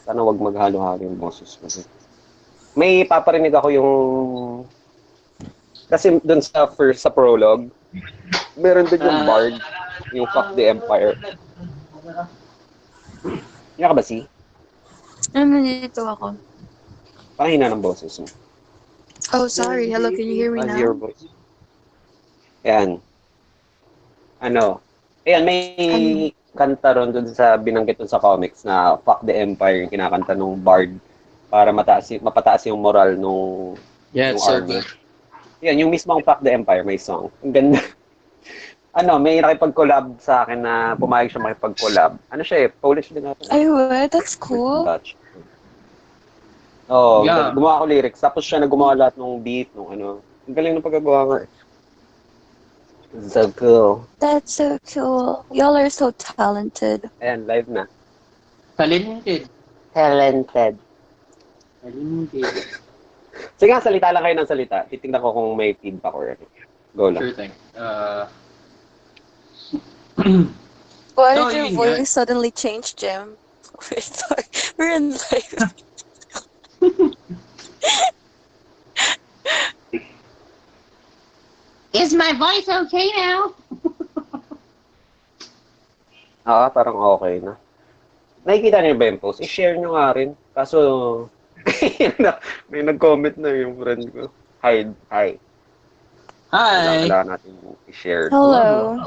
Sana wag maghalo-halo yung boses mo. May paparinig ako yung... Kasi dun sa prologue, meron din yung bard, yung Fuck the Empire. Yan ka ba, si? Nandito ako. Parang hina ng boses mo. Oh, sorry. Hello, can you hear me I hear your now? voice. Yan. Ano? Ayan, may Ano? kanta ron dun sa binanggit dun sa comics na Fuck the Empire yung kinakanta nung bard para mapataas yung moral Yeah, nung it's so army. good. Yan, yung mismong Fuck the Empire, may song. Ang ganda. Ano, may nakipag-collab sa akin na pumayag siya makipag-collab. Ano siya eh, Polish din natin. Ay, what? That's cool. Dutch. Oh, Yeah. gumawa ako lyrics. Tapos siya na gumawa lahat ng beat, nung ano. Ang galing ng pagkagawa nga eh. So cool. That's so cool. Y'all are so talented. Ayan, live na. Talented. Talented. Talented. Sige nga, salita lang kayo ng salita. Titignan ko kung may feedback or ano. Go lang. Sure thing. Why So, did your yun nga. voice suddenly change, Jim? Wait, sorry. We're in live. Is my voice okay now? Parang okay na. Nakikita niyo ba yung post? I-share niyo nga rin. Kaso, may nag-comment na yung friend ko. Hi. Hi. Kailangan natin i-share. Hello.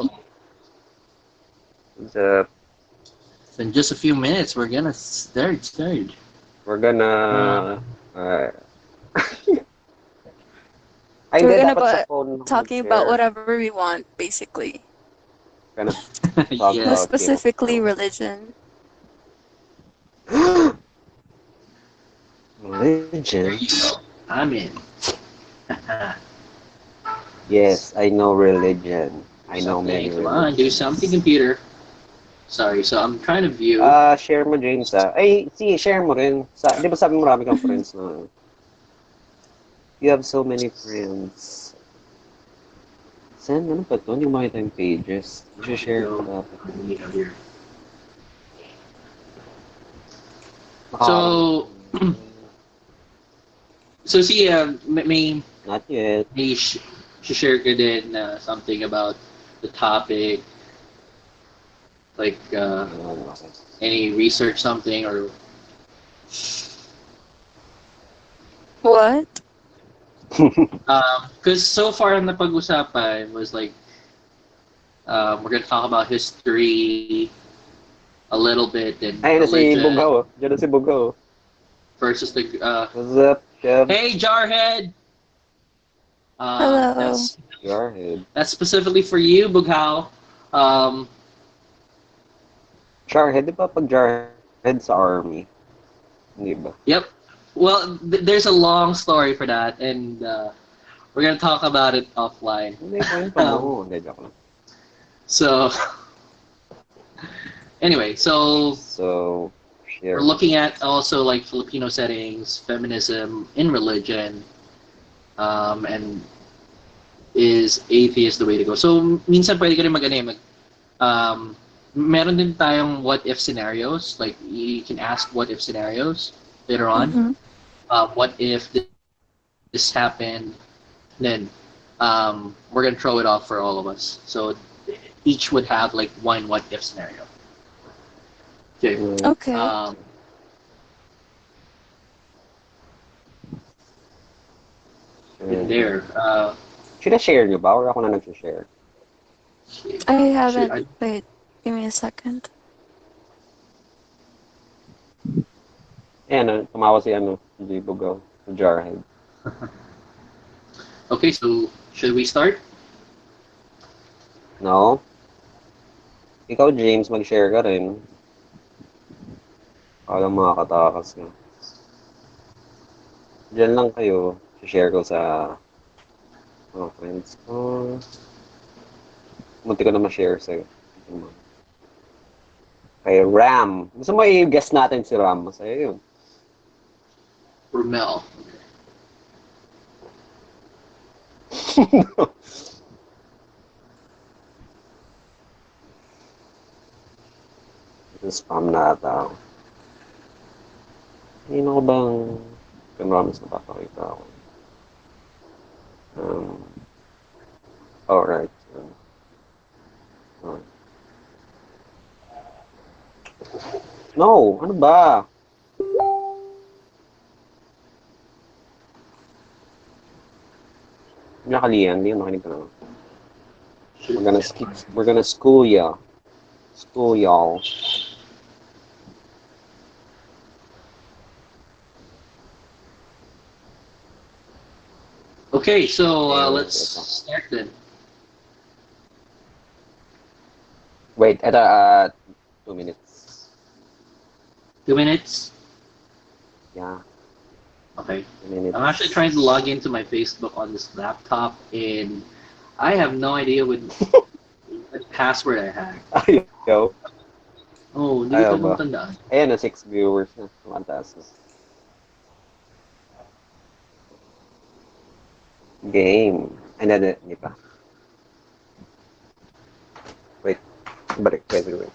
So, So in just a few minutes, we're gonna start. we're gonna... We're hindi, gonna dapat sa ba- phone Talking mag-share. about whatever we want, basically. Gonna talk Yeah. about Specifically Game of religion. Thrones. There Religion? you go. I'm in. Yes, I know religion. I know many Come on, religions. do something, computer. Sorry, so I'm trying to view. Share mo, James, Ay, share mo rin. Di ba sabi mo marami kang friends na... You have so many friends. Saan? Ano ba ito? Hindi ko makita yung pages. I-share ko dapat. Here. Naka- So see, may Not yet. share ka din something about the topic, like Okay. any research something or What? because so far in the pag-usapan was like we're gonna talk about history a little bit and Ayun na si religion Bugaw. Diyan na si Bugaw. versus the What's up, Kev? hey Jarhead. Hello. Jarhead. That's specifically for you, Bughaw. Jarhead, di ba pag Jarhead sa army? Hindi ba? Yep. Well, there's a long story for that, and we're gonna talk about it offline. Hindi, kwento mo. Hindi, joke lang. So, anyway, so So, share. we're looking at also like Filipino settings, feminism in religion, and is atheist the way to go? So, minsan pwede ka rin meron din tayong what if scenarios. Like, you can ask what if scenarios later on. Mhm. What if this happened? Then we're gonna throw it off for all of us. So each would have like one what if scenario. Okay. Okay. There. Should I share nyo ba? Or ako na nag-share? I haven't. I- Wait, give me a second. Ayan, tumawa si si Bugaw, si Jarhead. Okay, so should we start? No? Ikaw, James, mag-share ka rin. Alam makakatakas ka. Diyan lang kayo. Share ko sa mga friends ko. Munti ko na ma-share sa'yo. Kay Ram. Gusto mo i-guess natin si Ram? Masaya yun. Rumel. Spam na ata ako. Sino ko bang kunwari mas napapakita ako? Alright. Alright. No! Ano ba? Nakaliyan, hindi yung nakinig ka na. We're gonna school ya. School y'all. Okay, so Yeah, let's ito. start then. Wait, 2 minutes. 2 minutes. Yeah, Okay. 2 minutes. I'm actually trying to log into my Facebook on this laptop, and I have no idea what password I have. Ayaw. Oh, hindi Ayaw ko ba? matandaan. Ayan na, 6 viewers na. Tumatas na. Game. Ay, hindi pa. Wait. Balik. Wait.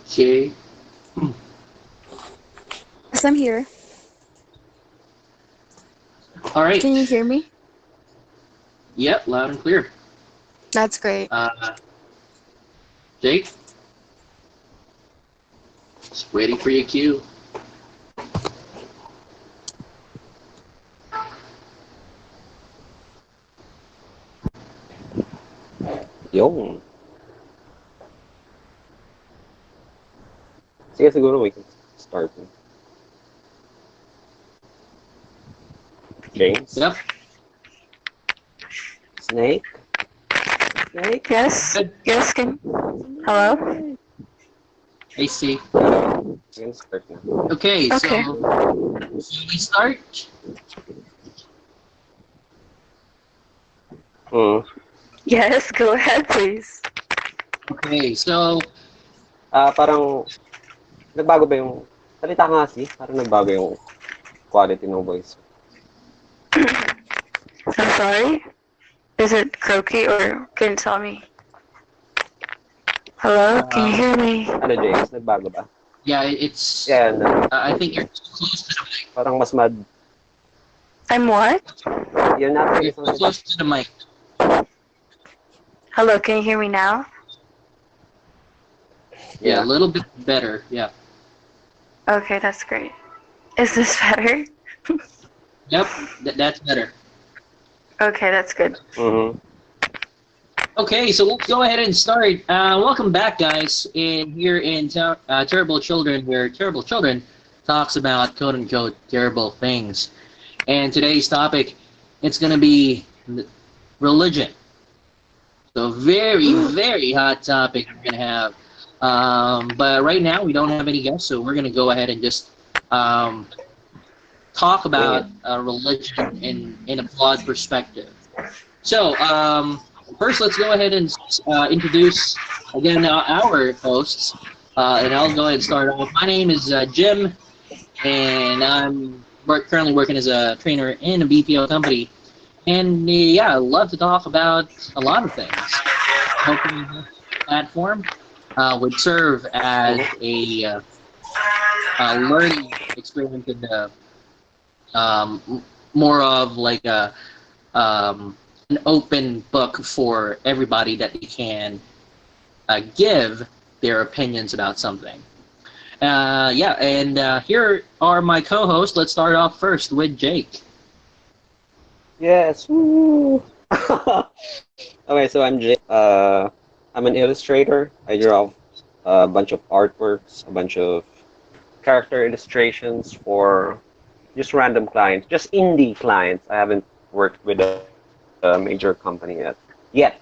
Okay. Yes, I'm here. All right. Can you hear me? Yep, loud and clear. That's great. Jake? Just waiting for your cue. Yung. Sige, siguro we can start. James? Yep. Snake? Yes. Good. Yes. Hello. AC. We can start na. Okay. Okay, so should we start? Yes. Go ahead, please. Okay, so Parang, nagbago ba yung, salita nga parang nagbago yung quality ng voice. I'm sorry. Is it croaky or can you tell me? Hello. Can you hear me? Ano, James? Nagbago ba? yeah, it's. Yeah, no. I think you're too close to the mic. Parang mas mad. I'm what? You're not You're too close to the mic. Hello. Can you hear me now? Yeah, a little bit better. Yeah. Okay, that's great. Is this better? Yep, that's better. Okay, that's good. Mm-hmm. Okay, so let's go ahead and start. Welcome back, guys. Here in Terrible Children, where Terrible Children talks about quote-unquote terrible things. And today's topic, it's going to be religion. So very, very hot topic we're going to have. But right now, we don't have any guests, so we're going to go ahead and just talk about religion in a broad perspective. So, first, let's go ahead and introduce, again, our hosts. And I'll go ahead and start off. My name is Jim, and I'm currently working as a trainer in a BPO company. And, yeah, I love to talk about a lot of things. Hopefully this platform would serve as a learning experience and more of like an open book for everybody that they can give their opinions about something. Yeah, and here are my co-hosts. Let's start off first with Jake. Yes. Woo. Okay, so I'm Jay. I'm an illustrator. I draw a bunch of artworks, a bunch of character illustrations for just random clients, just indie clients. I haven't worked with a major company yet.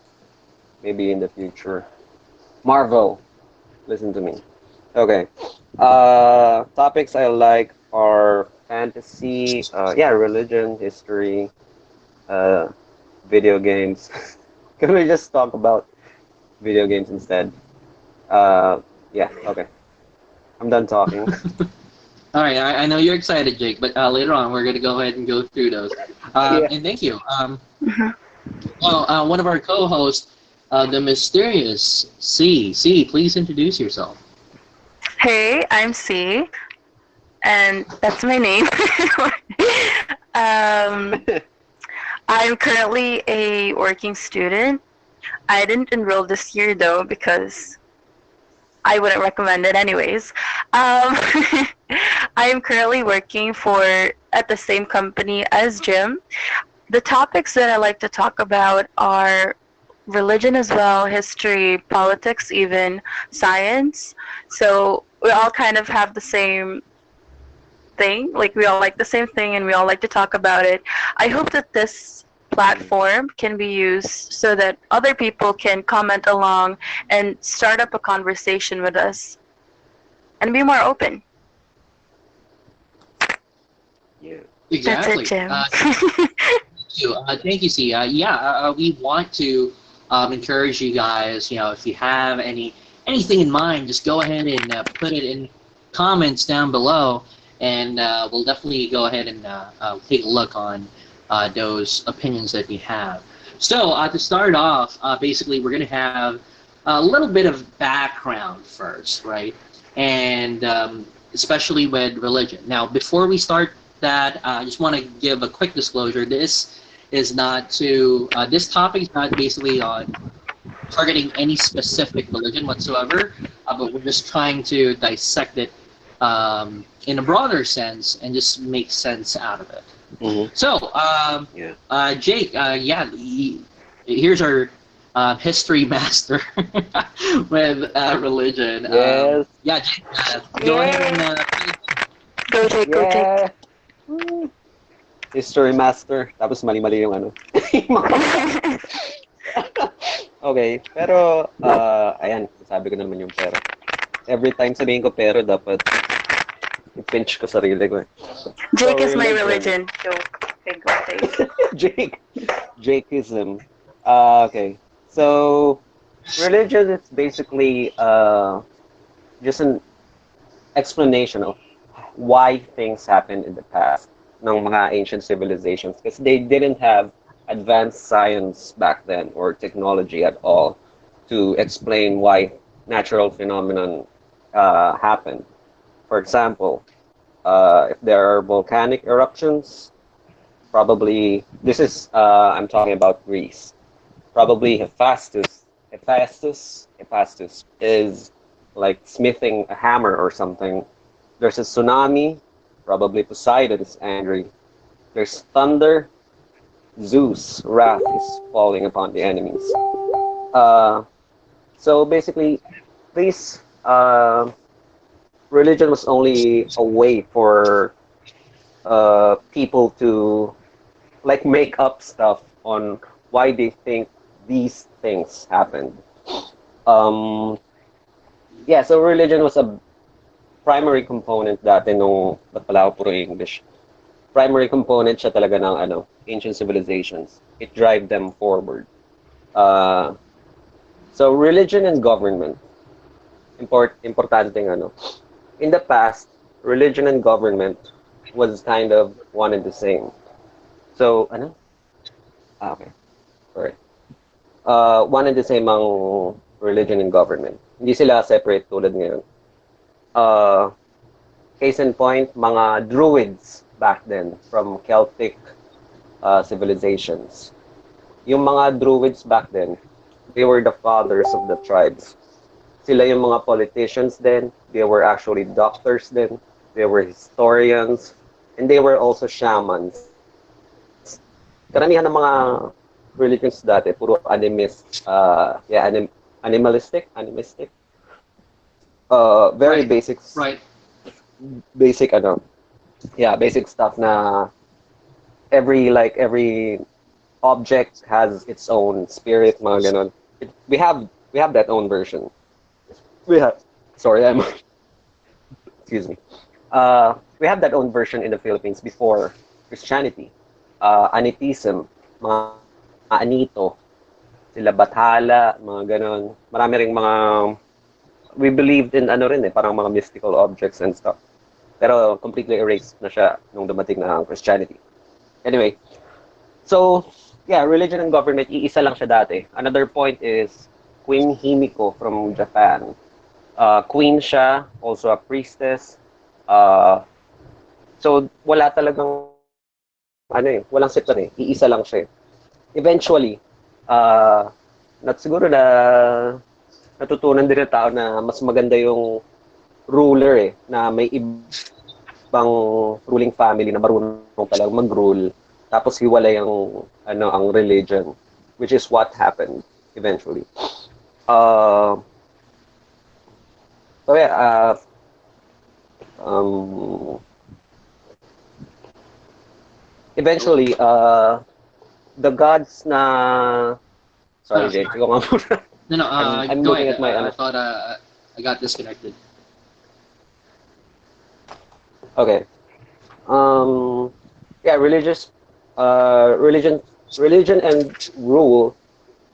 Maybe in the future. Marvel, listen to me. Okay. Topics I like are fantasy, religion, history, video games. Can we just talk about video games instead? Yeah, okay. I'm done talking. All right, I know you're excited, Jake, but later on we're gonna go ahead and go through those. Yeah. And thank you. Mhm. Well, one of our co-hosts, the mysterious C. C, please introduce yourself. Hey, I'm C, and that's my name. um, I'm currently a working student. I didn't enroll this year though because I wouldn't recommend it anyways. I am currently working for at the same company as Jim. The topics that I like to talk about are religion as well, history, politics, even science. So we all kind of have the same thing. Like we all like the same thing and we all like to talk about it. I hope that this platform can be used so that other people can comment along and start up a conversation with us and be more open. Yeah. That's it, Exactly. Jim. Thank you, C. We want to encourage you guys. You know, if you have anything in mind, just go ahead and put it in comments down below, and we'll definitely go ahead and take a look on those opinions that you have. So to start off, basically, we're going to have a little bit of background first, right? And especially with religion. Now, before we start that, I just want to give a quick disclosure. This is not to this topic is not basically on targeting any specific religion whatsoever, but we're just trying to dissect it in a broader sense and just make sense out of it. Mm-hmm. So, Yeah. Jake, here's our history master with religion. Yes. Yeah, Jake, go ahead and Go Jake, go Jake. Yeah. Woo. History master. Tapos mali-mali yung ano. Okay, pero ayan, sabi ko na naman yung pero. Every time sabihin ko pero, dapat i-pinch ko sarili ko eh. Jake is my religion. religion. Joke. Okay, go Jake. Jake. Jakeism. Okay. So, religion is basically just an explanation of why things happened in the past ng mga ancient civilizations because they didn't have advanced science back then or technology at all to explain why natural phenomenon happen. For example, if there are volcanic eruptions, probably this is I'm talking about Greece. Probably Hephaestus is like smithing a hammer or something. There's a tsunami, probably Poseidon is angry. There's thunder, Zeus' wrath is falling upon the enemies. So basically, this religion was only a way for people to like make up stuff on why they think these things happened. Um, yeah, so religion was a primary component dati nung, ba't pala ako puro English? Primary component siya talaga ng ancient civilizations. It drive them forward. So religion and government, importanteng in the past, religion and government was kind of one and the same. So, okay. Alright. One and the same ang religion and government. Hindi sila separate tulad ngayon. Case in point, mga druids back then from Celtic civilizations. Yung mga druids back then, they were the fathers of the tribes. Sila yung mga politicians then, they were actually doctors then, they were historians, and they were also shamans. Karamihan ng mga religions dati, puro animalistic. Very right. basic. Right. Basic basic stuff na every object has its own spirit, mga ganon. We have that own version. Excuse me. We have that own version in the Philippines before Christianity. Anitism, mga anito, sila Bathala, mga ganon. Marami ring mga we believed in ano rin parang mga mystical objects and stuff. Pero completely erased na siya nung dumating na ang Christianity. Anyway, so yeah, religion and government, iisa lang siya dati. Another point is Queen Himiko from Japan. Queen siya, also a priestess. So wala talagang walang siptan iisa lang siya. Eventually, siguro na natutunan din ng tao na mas maganda yung ruler na may ibang ruling family na marunong talagang mag-rule, tapos hiwalay ang religion, which is what happened eventually. So yeah, eventually, the gods na... Sorry, James. Ikaw nga muna. No, I'm go looking ahead. at my... I thought I got disconnected. Okay. Yeah, religion and rule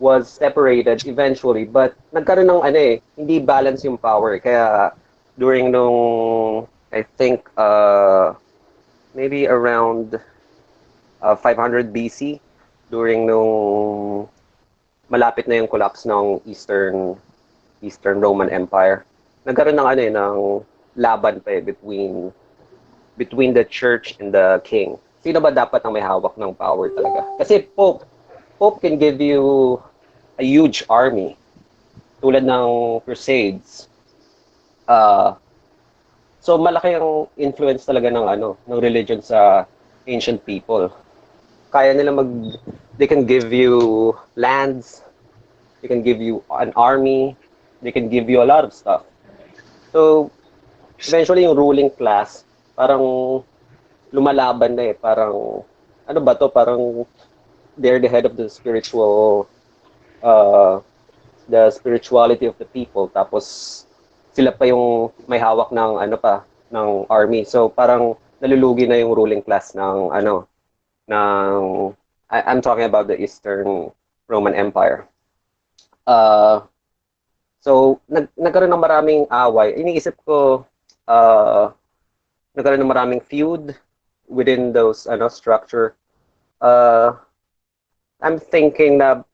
was separated eventually, but nagkaroon ng hindi balance yung power. Kaya during nung, I think, maybe around 500 BC, during nung malapit na yung collapse ng Eastern Roman Empire, nagkaroon ng ng laban pa between the church and the king. Sino ba dapat ang may hawak ng power talaga? Kasi Pope can give you a huge army tulad ng Crusades. So malaki ang influence talaga ng religion sa ancient people. Kaya nila they can give you lands, they can give you an army, they can give you a lot of stuff. So eventually yung ruling class parang lumalaban na parang ano ba to, parang they're the head of the spirituality of the people, tapos sila pa yung may hawak ng ng army. So parang nalulugi na yung ruling class ng I'm talking about the Eastern Roman Empire. So nagkaroon ng maraming away. Iniisip ko nagkaroon ng maraming feud within those structure. I'm thinking na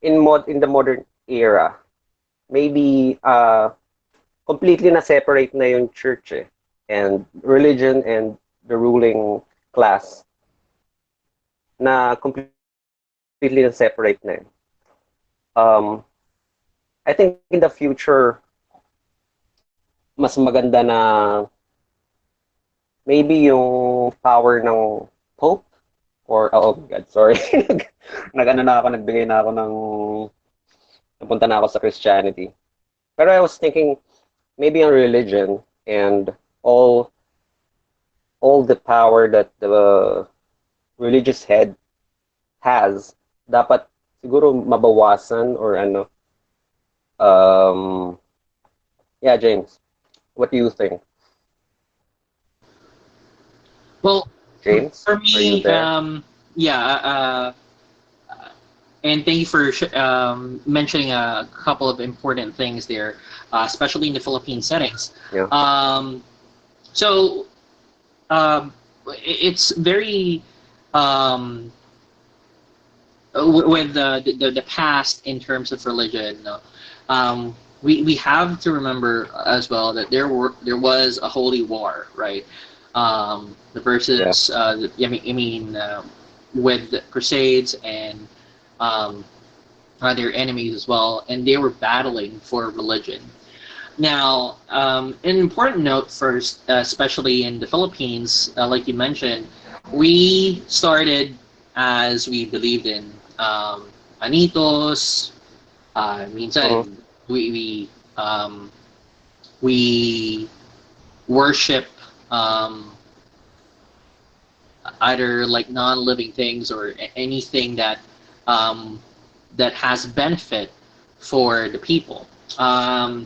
in the modern era, maybe completely na separate na yung church and religion and the ruling class, na completely na separate na I think in the future mas maganda na maybe yung power ng Pope or oh God, sorry. Nagbigay na ako napunta na ako sa Christianity. Pero I was thinking maybe on religion and all the power that the religious head has, dapat siguro mabawasan or yeah, James, what do you think? Well, James, for are you me, there? yeah, and thank you for mentioning a couple of important things there, especially in the Philippine settings. Yeah. So it's very with the past in terms of religion. We have to remember as well that there was a holy war, right? The versus with the Crusades and their enemies as well, and they were battling for religion. Now, an important note first, especially in the Philippines, like you mentioned, we started as we believed in anitos. Minsan we worship either like non-living things or anything that that has benefit for the people. And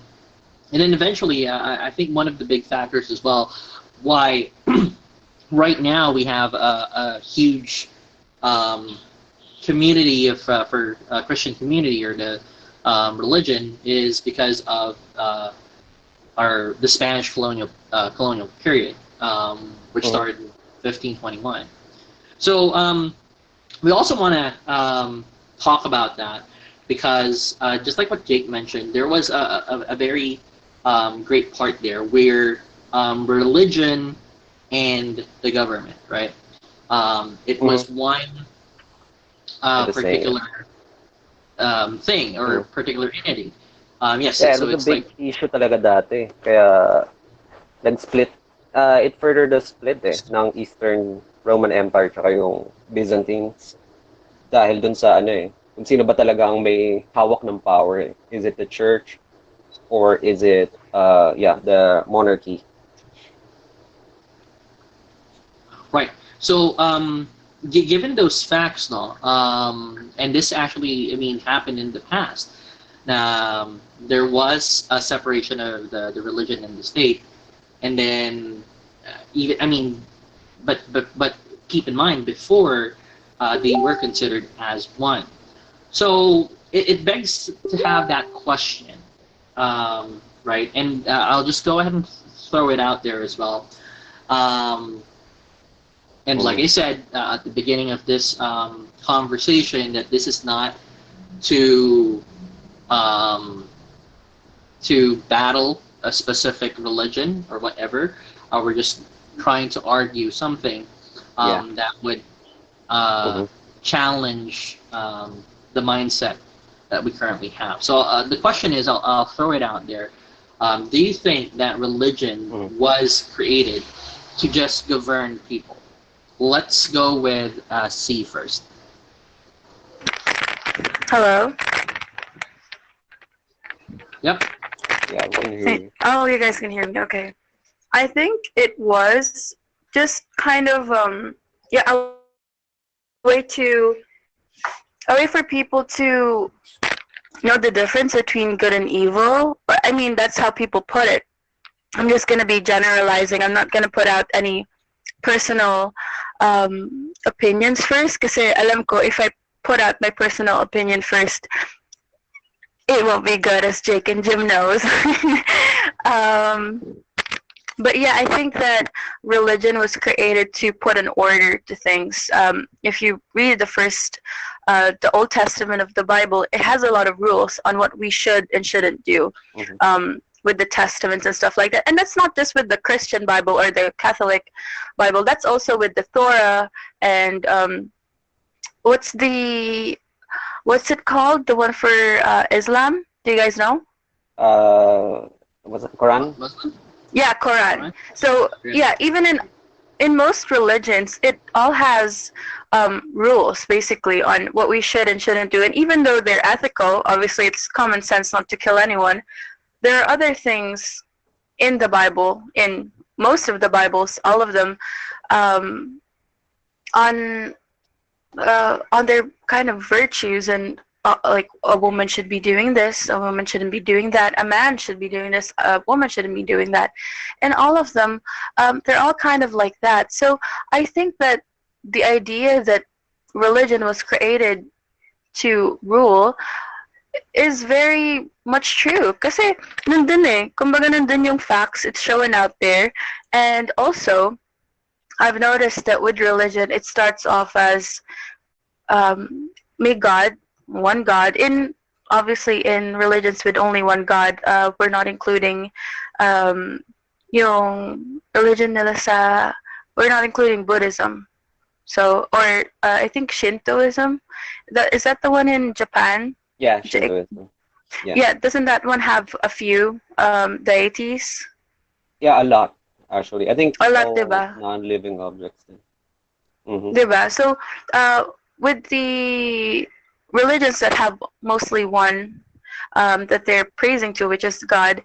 then eventually, I think one of the big factors as well why right now we have a huge community of for Christian community, or religion is because of the Spanish colonial period, which started in 1521. So we also want to talk about that because just like what Jake mentioned, there was a very great part there where religion and the government, right? It was one particular thing or particular entity. Yes, Yeah, so it was it's a big like issue talaga dati. Kaya nag-split. It further the split ng Eastern Roman Empire tsaka yung Byzantines. Dahil dun sa kung sino ba talaga ang may hawak ng power eh. Is it the church or is it the monarchy? right. So given those facts, no, and this actually, I mean, happened in the past. There was a separation of the religion and the state, and then even I mean, but keep in mind before they were considered as one. So it begs to have that question, right? And I'll just go ahead and throw it out there as well. And like I said at the beginning of this conversation, that this is not to battle a specific religion or whatever. We're just trying to argue something that would challenge the mindset that we currently have. So the question is, I'll throw it out there. Do you think that religion was created to just govern people? Let's go with C first. Hello? Yep. Yeah, we can hear you. Oh, you guys can hear me. Okay. I think it was just kind of a way for people to know the difference between good and evil. I mean, that's how people put it. I'm just going to be generalizing. I'm not going to put out any personal opinions first kasi alam ko if I put out my personal opinion first, it won't be good, as Jake and Jim knows. But yeah, I think that religion was created to put an order to things. If you read the Old Testament of the Bible, it has a lot of rules on what we should and shouldn't do with the testaments and stuff like that. And that's not just with the Christian Bible or the Catholic Bible. That's also with the Torah and what's it called? The one for Islam? Do you guys know? Was it Quran? Muslim? Yeah, Quran. So yeah, even in most religions, it all has rules basically on what we should and shouldn't do. And even though they're ethical, obviously it's common sense not to kill anyone. There are other things in the Bible, in most of the Bibles, all of them, on their kind of virtues and like a woman should be doing this, a woman shouldn't be doing that, a man should be doing this, a woman shouldn't be doing that, and all of them, they're all kind of like that. So I think that the idea that religion was created to rule is very much true. Kasi nandun kumbaga nandun yung facts, it's showing out there. And also, I've noticed that with religion, it starts off as may God, one God. Obviously in religions with only one God, we're not including yung religion nila we're not including Buddhism. So, or I think Shintoism. Is that the one in Japan? Yeah, Shintoism. Yeah, doesn't that one have a few deities? Yeah, a lot, actually. I think A lot, all diba? non-living objects. Diba? So, with the religions that have mostly one that they're praising to, which is God,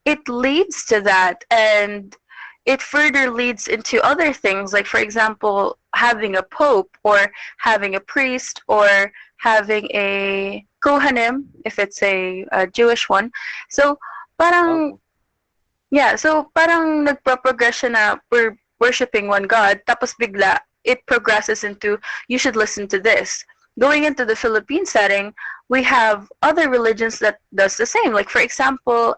it leads to that, and it further leads into other things, like for example, having a pope or having a priest or having a kohanim if it's a Jewish one. So parang parang nagpo-progression na we're worshiping one God, tapos bigla it progresses into you should listen to this. going into the Philippine setting, we have other religions that does the same. Like for example,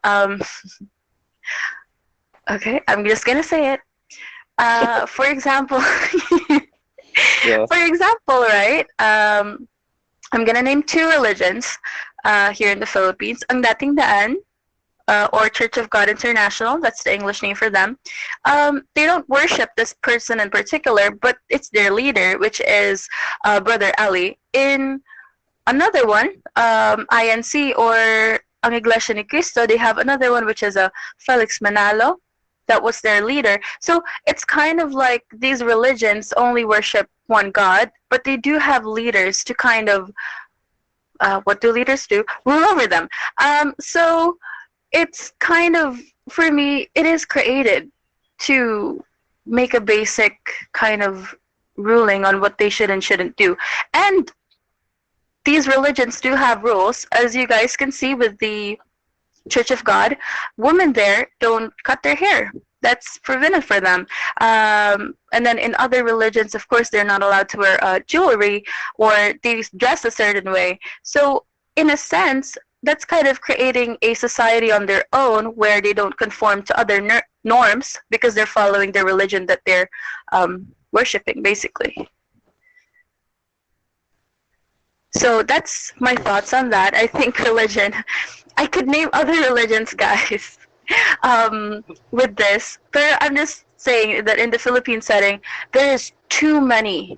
okay, I'm just gonna say it. For example, Yeah. for example, right? I'm gonna name two religions here in the Philippines. Ang Dating Daan, or Church of God International, that's the English name for them. They don't worship this person in particular, but it's their leader, which is Brother Ali. In another one, INC or Ang Iglesia ni Cristo, they have another one, which is a Felix Manalo. That was their leader. So it's kind of like these religions only worship one God, but they do have leaders to kind of, what do leaders do? Rule over them. So it's kind of, for me, it is created to make a basic kind of ruling on what they should and shouldn't do. And these religions do have rules, as you guys can see with the Church of God. Women there don't cut their hair. That's forbidden for them. And then in other religions, of course, they're not allowed to wear jewelry, or they dress a certain way. So in a sense, that's kind of creating a society on their own where they don't conform to other norms because they're following the religion that they're worshiping, basically. So that's my thoughts on that. I think religion, I could name other religions, guys, with this. But I'm just saying that in the Philippine setting, there is too many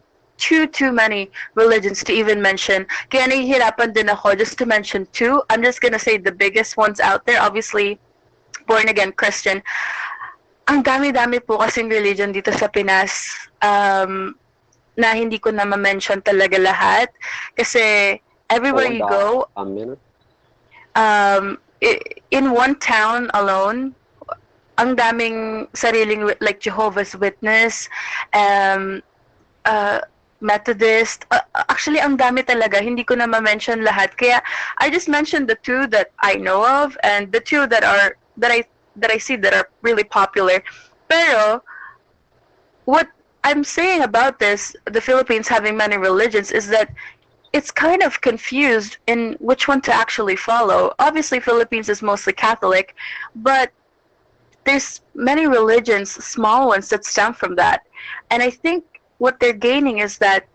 religions to even mention. Kaya nahihirapan din ako just to mention two. I'm just gonna say the biggest ones out there. Obviously, born again Christian. Ang dami-dami po kasing religion dito sa Pinas. Na hindi ko na ma-mention talaga lahat. Kasi everywhere you go, in one town alone, ang daming sariling, like Jehovah's Witness, Methodist. Actually, ang dami talaga. Hindi ko na ma-mention lahat. Kaya I just mentioned the two that I know of and the two that I see that are really popular. Pero what I'm saying about this, the Philippines having many religions, is that it's kind of confused in which one to actually follow. Obviously, Philippines is mostly Catholic, but there's many religions, small ones, that stem from that. And I think what they're gaining is that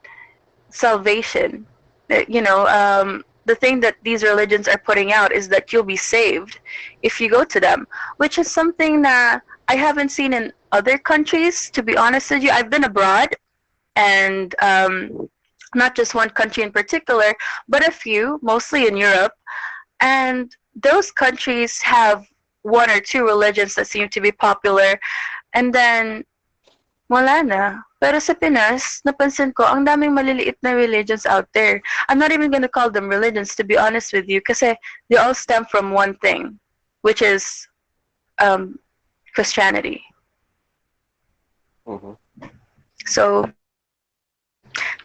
salvation. The thing that these religions are putting out is that you'll be saved if you go to them, which is something that I haven't seen in other countries, to be honest with you. I've been abroad, and not just one country in particular, but a few, mostly in Europe. And those countries have one or two religions that seem to be popular. And then, wala na. Pero sa Pinas, napansin ko, ang daming maliliit na religions out there. I'm not even going to call them religions, to be honest with you, kasi they all stem from one thing, which is Christianity. Mm-hmm. So,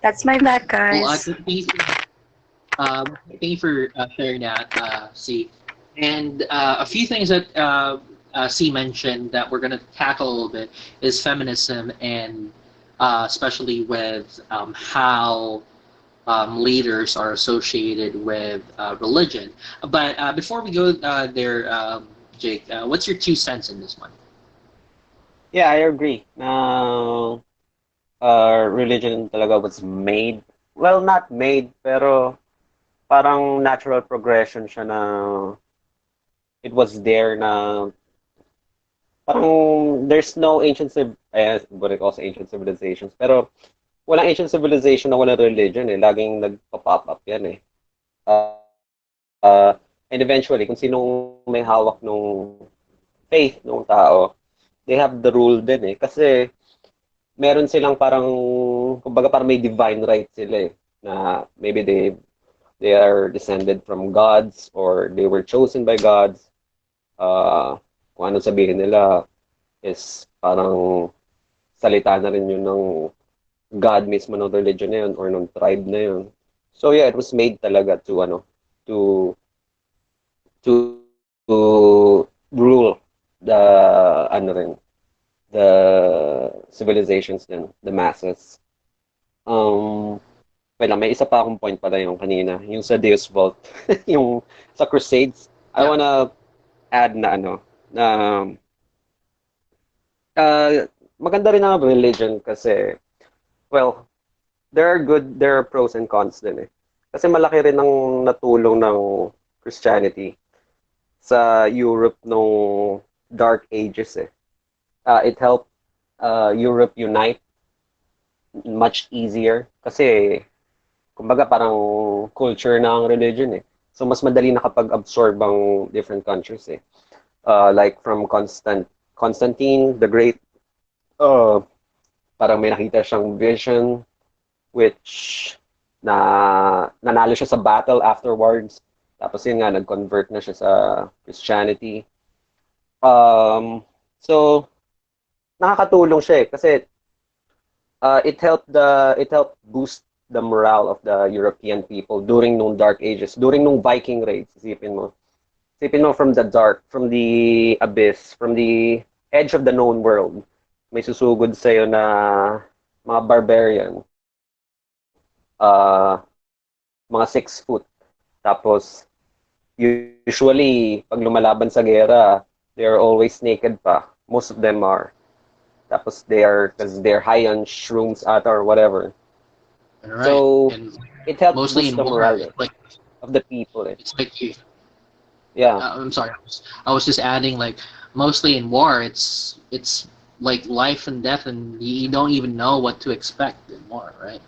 that's my back, guys. Well, thank you for sharing that, C. And a few things that C mentioned that we're going to tackle a little bit is feminism, and especially with how leaders are associated with religion. But before we go there, Jake, what's your 2 cents in this one? Yeah, I agree. Religion talaga was made. Well, not made, pero parang natural progression siya na it was there na parang there's no ancient what I call ancient civilizations, pero walang ancient civilization na walang religion eh. Laging nagpa-pop up yan eh. And eventually, kung sinong may hawak nung faith nung tao, they have the rule din eh. Kasi meron silang parang, kumbaga parang may divine right sila eh. Na maybe they are descended from gods or they were chosen by gods. Kung ano sabihin nila is parang salita na rin yun ng God mismo ng religion na yun or ng tribe na yun. So yeah, it was made talaga to rule the civilizations din, the masses. Wait lang, may isa pa akong point pala yung kanina, yung sa Deus Vault, yung sa Crusades. I Yeah. wanna add na na uh, maganda rin ang religion kasi, well, there are pros and cons din eh. Kasi malaki rin ang natulong ng Christianity sa Europe nung Dark Ages eh. It helped Europe unite much easier kasi kumbaga parang culture na ang religion eh. So mas madali nakapag-absorb ang different countries eh. Like from Constantine the Great, uh, parang may nakita siyang vision which nanalo siya sa battle afterwards. Tapos yun nga, nag-convert na siya sa Christianity. So, nakakatulong siya eh, kasi it helped boost the morale of the European people during nung Dark Ages, during nung Viking raids, Isipin mo from the abyss, from the edge of the known world, may susugod sa'yo na mga barbarian, uh, mga 6 foot. Tapos, usually, pag lumalaban sa gera, they are always naked pa. Most of them are. Tapos, because they're high on shrooms ata or whatever. Right. So, And it helps mostly boost in the war, morale like of the people. it's like you. Yeah. I'm sorry. I was just adding like mostly in war, it's like life and death, and you don't even know what to expect in war, right?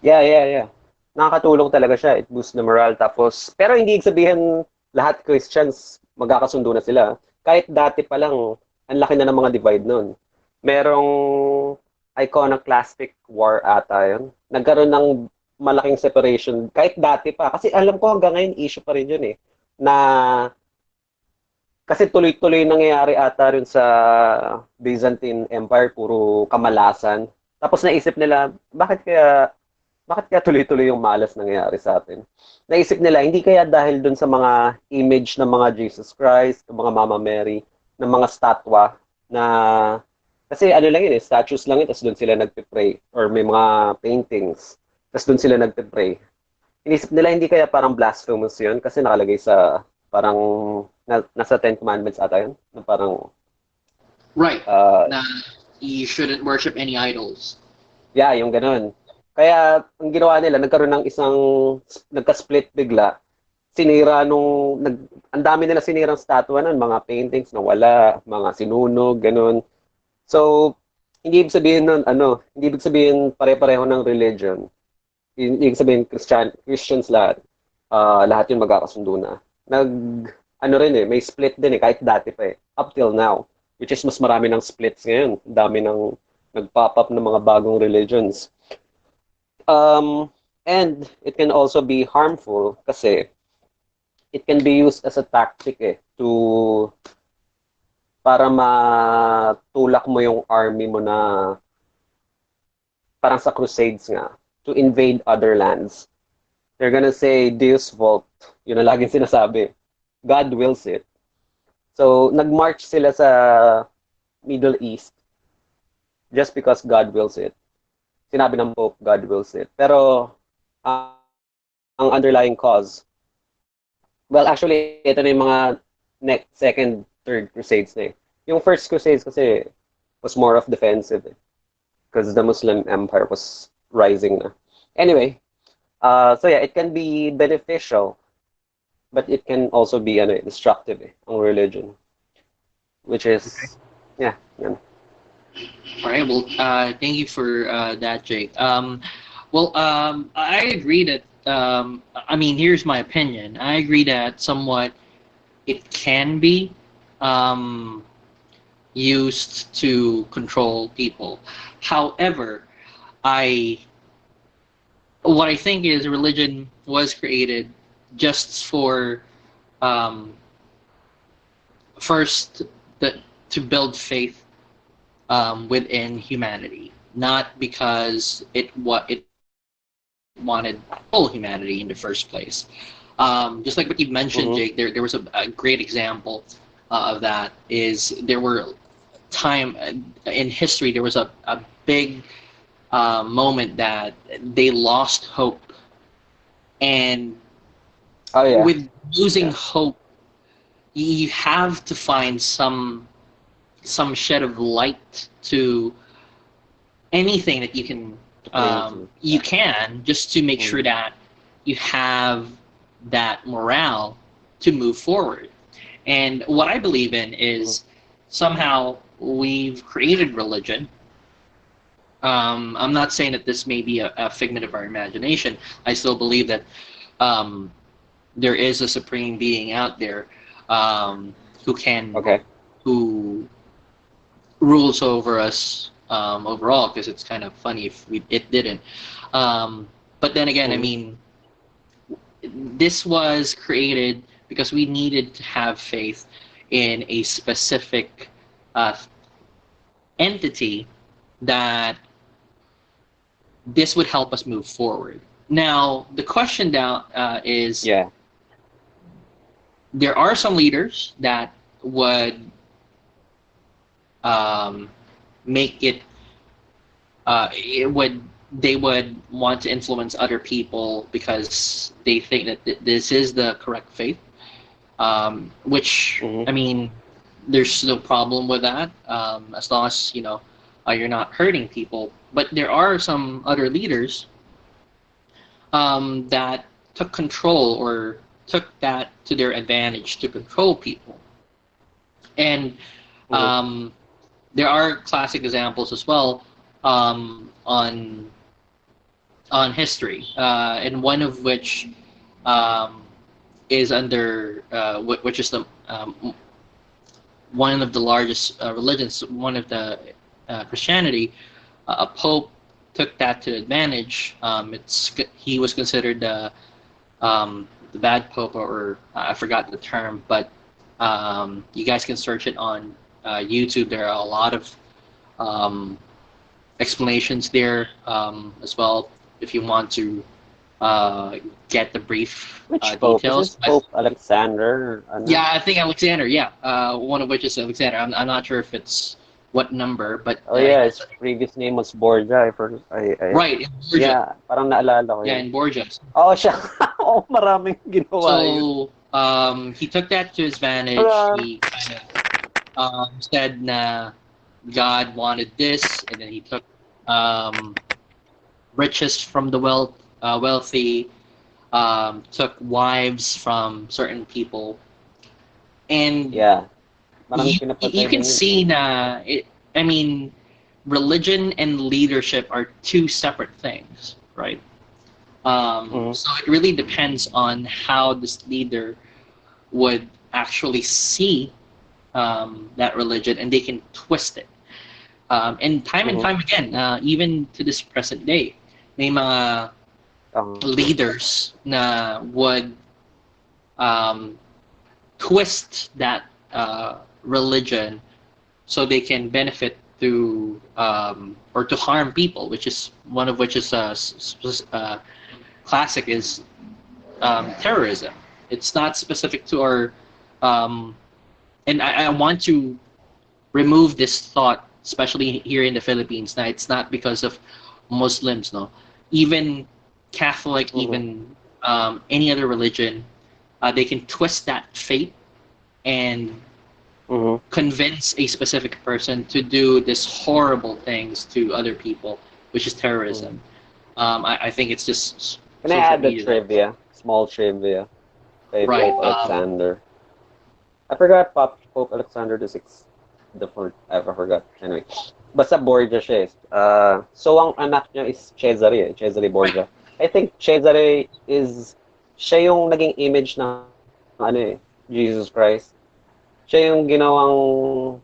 Yeah. Nakakatulong talaga siya. It boosts the morale. Tapos, pero hindi ibig sabihin lahat Christians magkakasundo na sila. Kahit dati pa lang, ang laki na ng mga divide nun. Merong iconoclastic war ata yun. Nagkaroon ng malaking separation. Kahit dati pa. Kasi alam ko hanggang ngayon, issue pa rin yun eh. Na, kasi tuloy-tuloy nangyayari ata rin sa Byzantine Empire, puro kamalasan. Tapos naisip nila, bakit kaya tuloy-tuloy yung malas nangyayari sa atin? Naisip nila, hindi kaya dahil dun sa mga image ng mga Jesus Christ, ng mga Mama Mary, ng mga statwa, na, kasi ano lang yun eh, statues lang yun, tapos dun sila nagpipray, or may mga paintings, tapos dun sila nagpipray. Inisip nila, hindi kaya parang blasphemous yun, kasi nakalagay sa, parang, nasa Ten Commandments ata yun, na parang, Right. uh, Na you shouldn't worship any idols. yeah, yung ganun. Kaya, ang ginawa nila, nagka-split bigla. Ang dami nila sinirang statwa nun, mga paintings na wala, mga sinunog, ganun. So, hindi ibig sabihin nun, hindi ibig sabihin pare-pareho ng religion. Hindi ibig sabihin Christians lahat. Lahat yun magkakasundo na. Rin eh, may split din eh, kahit dati pa eh. Up till now. Which is mas marami ng splits ngayon. Dami ng nag-pop up ng mga bagong religions. And it can also be harmful kasi it can be used as a tactic eh, para matulak mo yung army mo na parang sa crusades nga, to invade other lands. They're gonna say, Deus Vult. Yun ang laging sinasabi. God wills it. So, nag-march sila sa Middle East just because God wills it. Sinabi ng Pope, God wills it. Pero, ang underlying cause, well, actually, ito na yung mga second, third crusades na eh. Yung first crusades kasi was more of defensive eh. Because the Muslim empire was rising na. Anyway, so yeah, it can be beneficial, but it can also be destructive eh, ang religion. Which is, yeah. Yan. All right. Well, thank you for that, Jake. I agree that. I mean, here's my opinion. I agree that somewhat it can be used to control people. However, what I think is religion was created just for first to build faith within humanity, not because it wanted full humanity in the first place. Just like what you mentioned, Jake, there was a great example of that. Is there were time in history there was a big moment that they lost hope, and Oh yeah. with losing Yeah. hope, you have to find some shed of light to anything that you can Cling to. you can, just to make sure Mm. that you have that morale to move forward. And what I believe in is somehow we've created religion. I'm not saying that this may be a figment of our imagination. I still believe that um, there is a supreme being out there who can Okay. who rules over us overall, because it's kind of funny if it didn't. But then again, I Mm. mean, this was created because we needed to have faith in a specific uh, entity that this would help us move forward. Now, the question now is Yeah. there are some leaders that would um, make it would they would want to influence other people because they think that this is the correct faith, which Mhm. I mean, there's no problem with that, as long as you're not hurting people. But there are some other leaders that took control or took that to their advantage to control people, and Mhm. there are classic examples as well on history, and one of which um, is under which is the one of the largest religions, one of the Christianity. A pope took that to advantage. He was considered the bad pope, or I forgot the term, but you guys can search it on YouTube. There are a lot of um, explanations there as well if you want to get the brief Which pope is details. this? Pope Alexander? Ano? Yeah, I think Alexander. Yeah, one of which is Alexander. I'm not sure if it's what number, but Oh yeah, his previous name was Borgia. right in Borgia. Yeah, parang naalala ko Yeah, yun. in Borgia. Oo, siya. Oo, maraming ginawa yun. So he took that to his advantage. Wala. He kind of said na God wanted this, and then he took riches from the wealthy, took wives from certain people, and Yeah. Maraming you pinapatay can din yun. see na it. I mean, religion and leadership are two separate things, right? Mhm. So it really depends on how this leader would actually see that religion, and they can twist it. And Mhm. time again, even to this present day, may mga leaders na would um, twist that religion so they can benefit through or to harm people, which is one of which is classic is terrorism. It's not specific to our and I want to remove this thought, especially here in the Philippines. Now, it's not because of Muslims, no. Even Catholic, Mhm. even any other religion, they can twist that fate and Mhm. convince a specific person to do this horrible things to other people, which is terrorism. I think it's just Can I social add the media. trivia? Small trivia. Kay Right. Pope Alexander. I forgot Pope Alexander the Sixth. I forgot. Anyway. Basta Borgia siya eh. So ang anak niya is Cesare, Cesare Borgia. I think Cesare is, siya yung naging image ng ano eh, Jesus Christ. Siya yung ginawang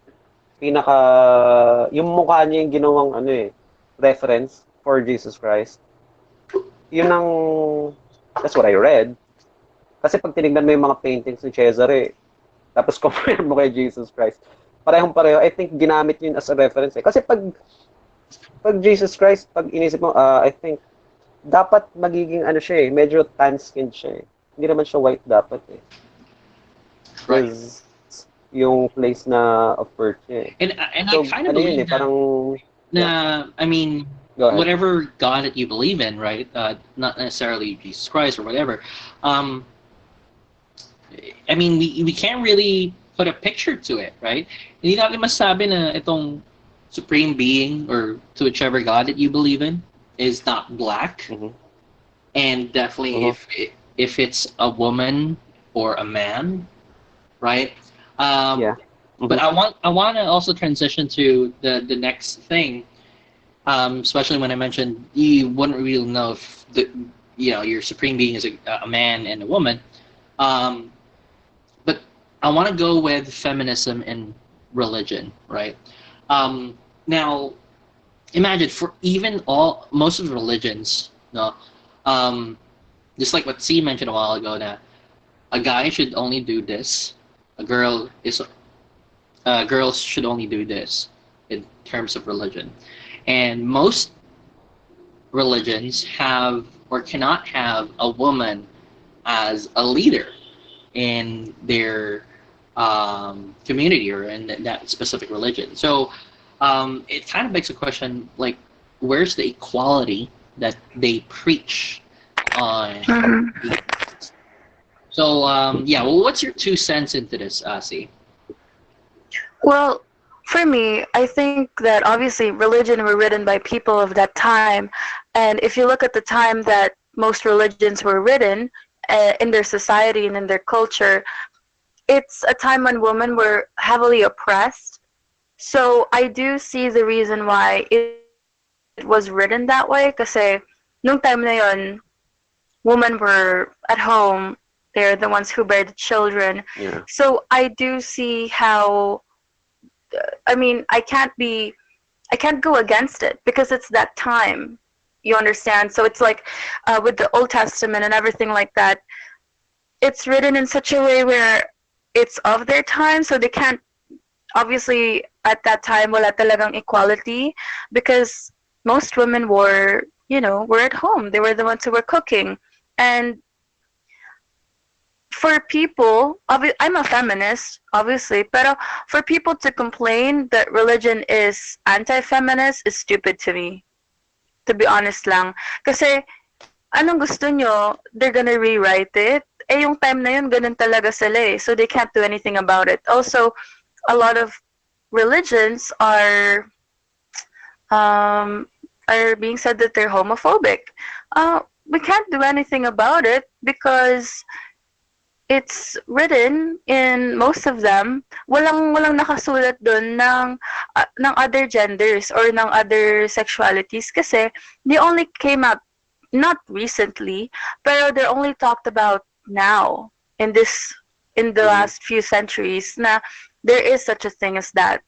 yung mukha niya yung ginawang ano eh, reference for Jesus Christ. Yun ang, that's what I read. Kasi pag tinignan mo yung mga paintings ni Cesare, tapos compare mo kay Jesus Christ, parehong-pareho. I think ginamit yun as a reference eh. Kasi pag Jesus Christ, pag inisip mo, I think, dapat magiging ano siya eh, medyo tan-skinned siya eh. Hindi naman siya white dapat eh. Right. Because yung place na of birth niya eh. And So, I kind of ano yun believe eh, parang, na I mean, Go ahead. whatever God that you believe in, right? Not necessarily Jesus Christ or whatever. Um, I mean, we can't really put a picture to it, right? Hindi natin masabi na itong supreme being or to whichever God that you believe in is not black, Mhm. and definitely if it's a woman or a man, right? Yeah. But I want to also transition to the next thing, especially when I mentioned you wouldn't really know if your supreme being is a man and a woman. Um, but I want to go with feminism and religion, right? Now, imagine for even most of the religions, no, um, just like what C mentioned a while ago, that a guy should only do this, a girls should only do this in terms of religion, and most religions have or cannot have a woman as a leader in their community or in that specific religion. So it kind of begs a question like, where's the equality that they preach on? Mm-hmm. So yeah, well, what's your 2 cents into this, Asi? Well, for me, I think that obviously religion were written by people of that time, and if you look at the time that most religions were written in their society and in their culture, it's a time when women were heavily oppressed. So I do see the reason why it was written that way, kasi nung time na yon, women were at home. They're the ones who bear the children. Yeah. So I do see how. I mean, I can't go against it because it's that time. You understand? So it's like with the Old Testament and everything like that. It's written in such a way where it's of their time, so they can't. Obviously, at that time, wala talagang equality because most women were at home. They were the ones who were cooking, and for people, I'm a feminist, obviously, pero for people to complain that religion is anti-feminist is stupid to me, to be honest lang. Kasi, anong gusto nyo? They're gonna rewrite it. Eh, yung time na yun, ganun talaga sila eh. So they can't do anything about it. Also, a lot of religions are being said that they're homophobic. We can't do anything about it because it's written in most of them, walang nakasulat doon ng other genders or ng other sexualities kasi they only came out not recently, pero they're only talked about now in the last few centuries na there is such a thing as that.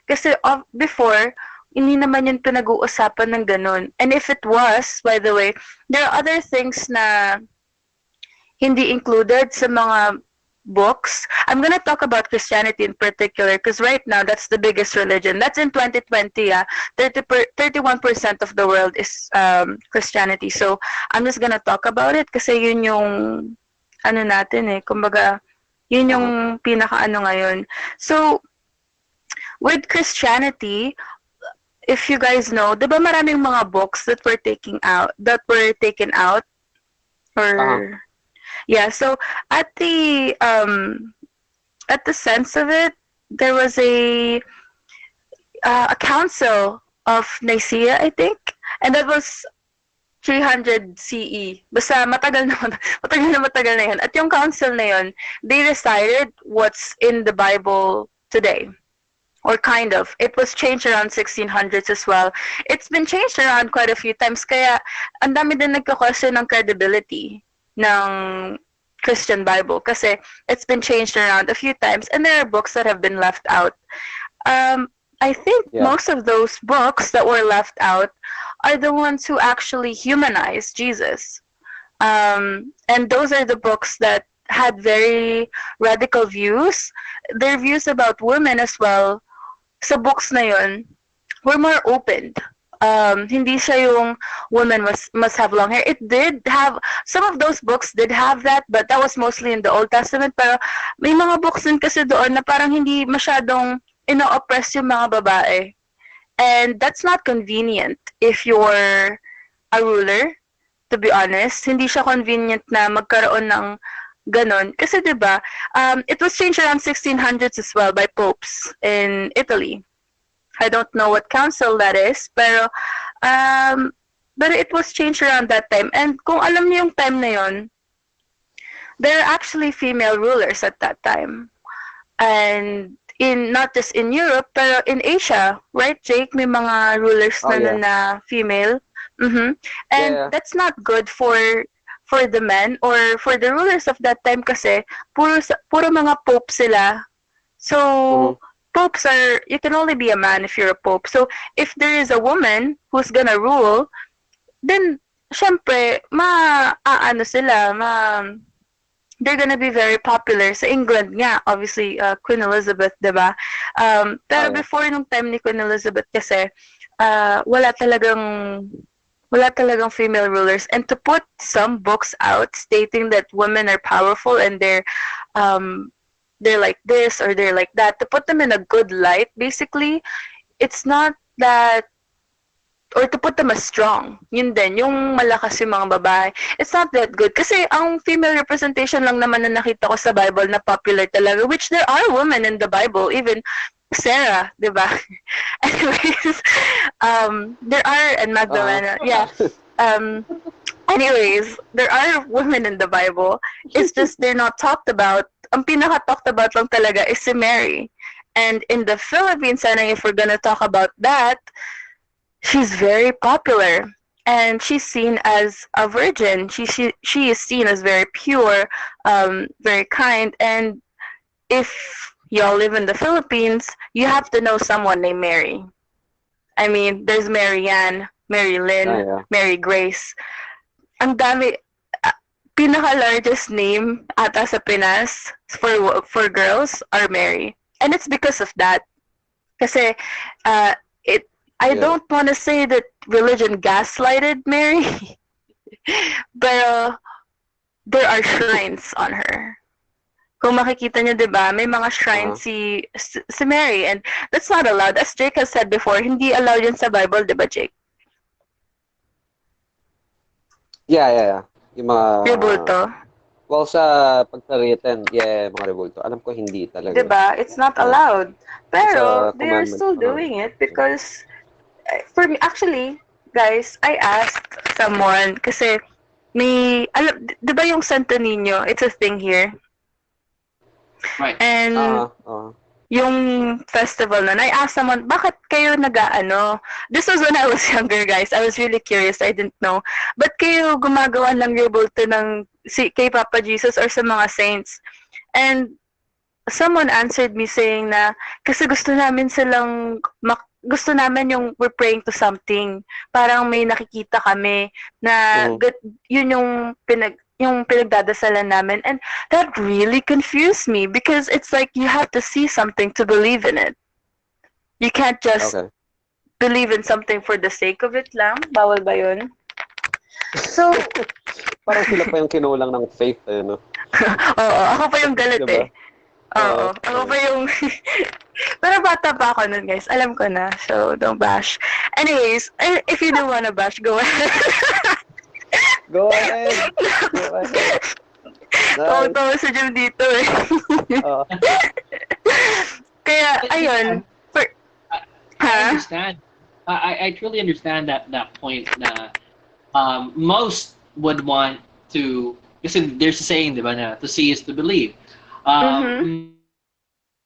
Kasi before, hindi naman yun pinag-uusapan ng ganun. And if it was, by the way, there are other things na hindi included sa mga books. I'm gonna talk about Christianity in particular because right now that's the biggest religion. That's in 2020. 31% of the world is Christianity. So I'm just gonna talk about it kasi yun yung ano natin eh. Kumbaga, yun yung pinaka-ano ngayon. So with Christianity, if you guys know, di ba maraming mga books that were taken out or yeah, so at the sense of it, there was a council of Nicaea, I think, and that was 300 CE. Basta matagal na yun. At yung council na yun, they decided what's in the Bible today. Or kind of. It was changed around 1600s as well. It's been changed around quite a few times, kaya ang dami din nagka-question ng credibility ng Christian Bible kasi it's been changed around a few times and there are books that have been left out. I think most of those books that were left out are the ones who actually humanized Jesus. And those are the books that had very radical views. Their views about women as well, sa books na yun, were more opened. Hindi siya yung women must have long hair. It did have, some of those books did have that, but that was mostly in the Old Testament. Pero may mga books din kasi doon na parang hindi masyadong ino-oppress yung mga babae. And that's not convenient if you're a ruler, to be honest. Hindi siya convenient na magkaroon ng ganon. Kasi 'di ba, it was changed around 1600s as well by popes in Italy. I don't know what council that is, but it was changed around that time. And kung alam niyo yung time na yon, there are actually female rulers at that time. And in not just in Europe, pero in Asia, right, Jake? May mga rulers Oh, yeah. na female. Mm-hmm. And Yeah. that's not good for the men or for the rulers of that time kasi puro mga pope sila. So, popes are, you can only be a man if you're a pope. So, if there is a woman who's gonna rule, then, syempre, they're gonna be very popular. Sa England nga, obviously, Queen Elizabeth, diba? Pero Okay. before nung time ni Queen Elizabeth kasi, wala talagang female rulers. And to put some books out stating that women are powerful and they're like this or they're like that, to put them in a good light, basically, it's not that, or to put them as strong. Yun din, yung malakas yung mga babae. It's not that good. Kasi ang female representation lang naman na nakita ko sa Bible na popular talaga, which there are women in the Bible, even Sarah, di ba? Anyways, there are, and Magdalena, yeah. Anyways, there are women in the Bible. It's just they're not talked about. Ang pinaka-talked about lang talaga is si Mary. And in the Philippines, and if we're gonna talk about that, she's very popular. And she's seen as a virgin. She is seen as very pure, very kind. And if y'all live in the Philippines, you have to know someone named Mary. I mean, there's Mary Ann, Mary Lynn, Yeah. Mary Grace. Ang dami, pinaka-largest name ata sa Pinas for girls are Mary. And it's because of that. Kasi, I Yeah. don't want to say that religion gaslighted Mary, pero there are shrines on her. Kung makikita niyo, 'di ba, may mga shrines si Mary, and that's not allowed. As Jake has said before, hindi allowed yun sa Bible, 'di ba, Jake? Yeah. Yung mga... Rebulto. Well, sa pagka-written, mga rebulto. Alam ko hindi talaga. 'Di ba? It's not allowed. Pero It's a they are commandment. still doing it because for me, actually, guys, I asked someone kasi alam, 'di ba yung Santo Niño? It's a thing here. Right. And yung festival na, I asked someone, bakit kayo nag-ano? This was when I was younger, guys. I was really curious. I didn't know. Ba't kayo gumagawa ng rebulto kay Papa Jesus or sa mga saints? And someone answered me saying na, kasi gusto namin yung we're praying to something. Parang may nakikita kami na yun yung pinagdadasalan namin. And that really confused me because it's like you have to see something to believe in it. You can't just believe in something for the sake of it lang. Bawal ba yun? So, parang sila pa yung kinulang ng faith, no? oo, ako pa yung galit Diba? Oo, ako pa yung... Pero bata pa ako nun, guys. Alam ko na. So, don't bash. Anyways, if you do wanna bash, go ahead. Go ahead. Tawa sa gym dito eh. Kaya, ayun. I understand. I truly understand that point na most would want to, kasi there's a saying, di ba, na to see is to believe.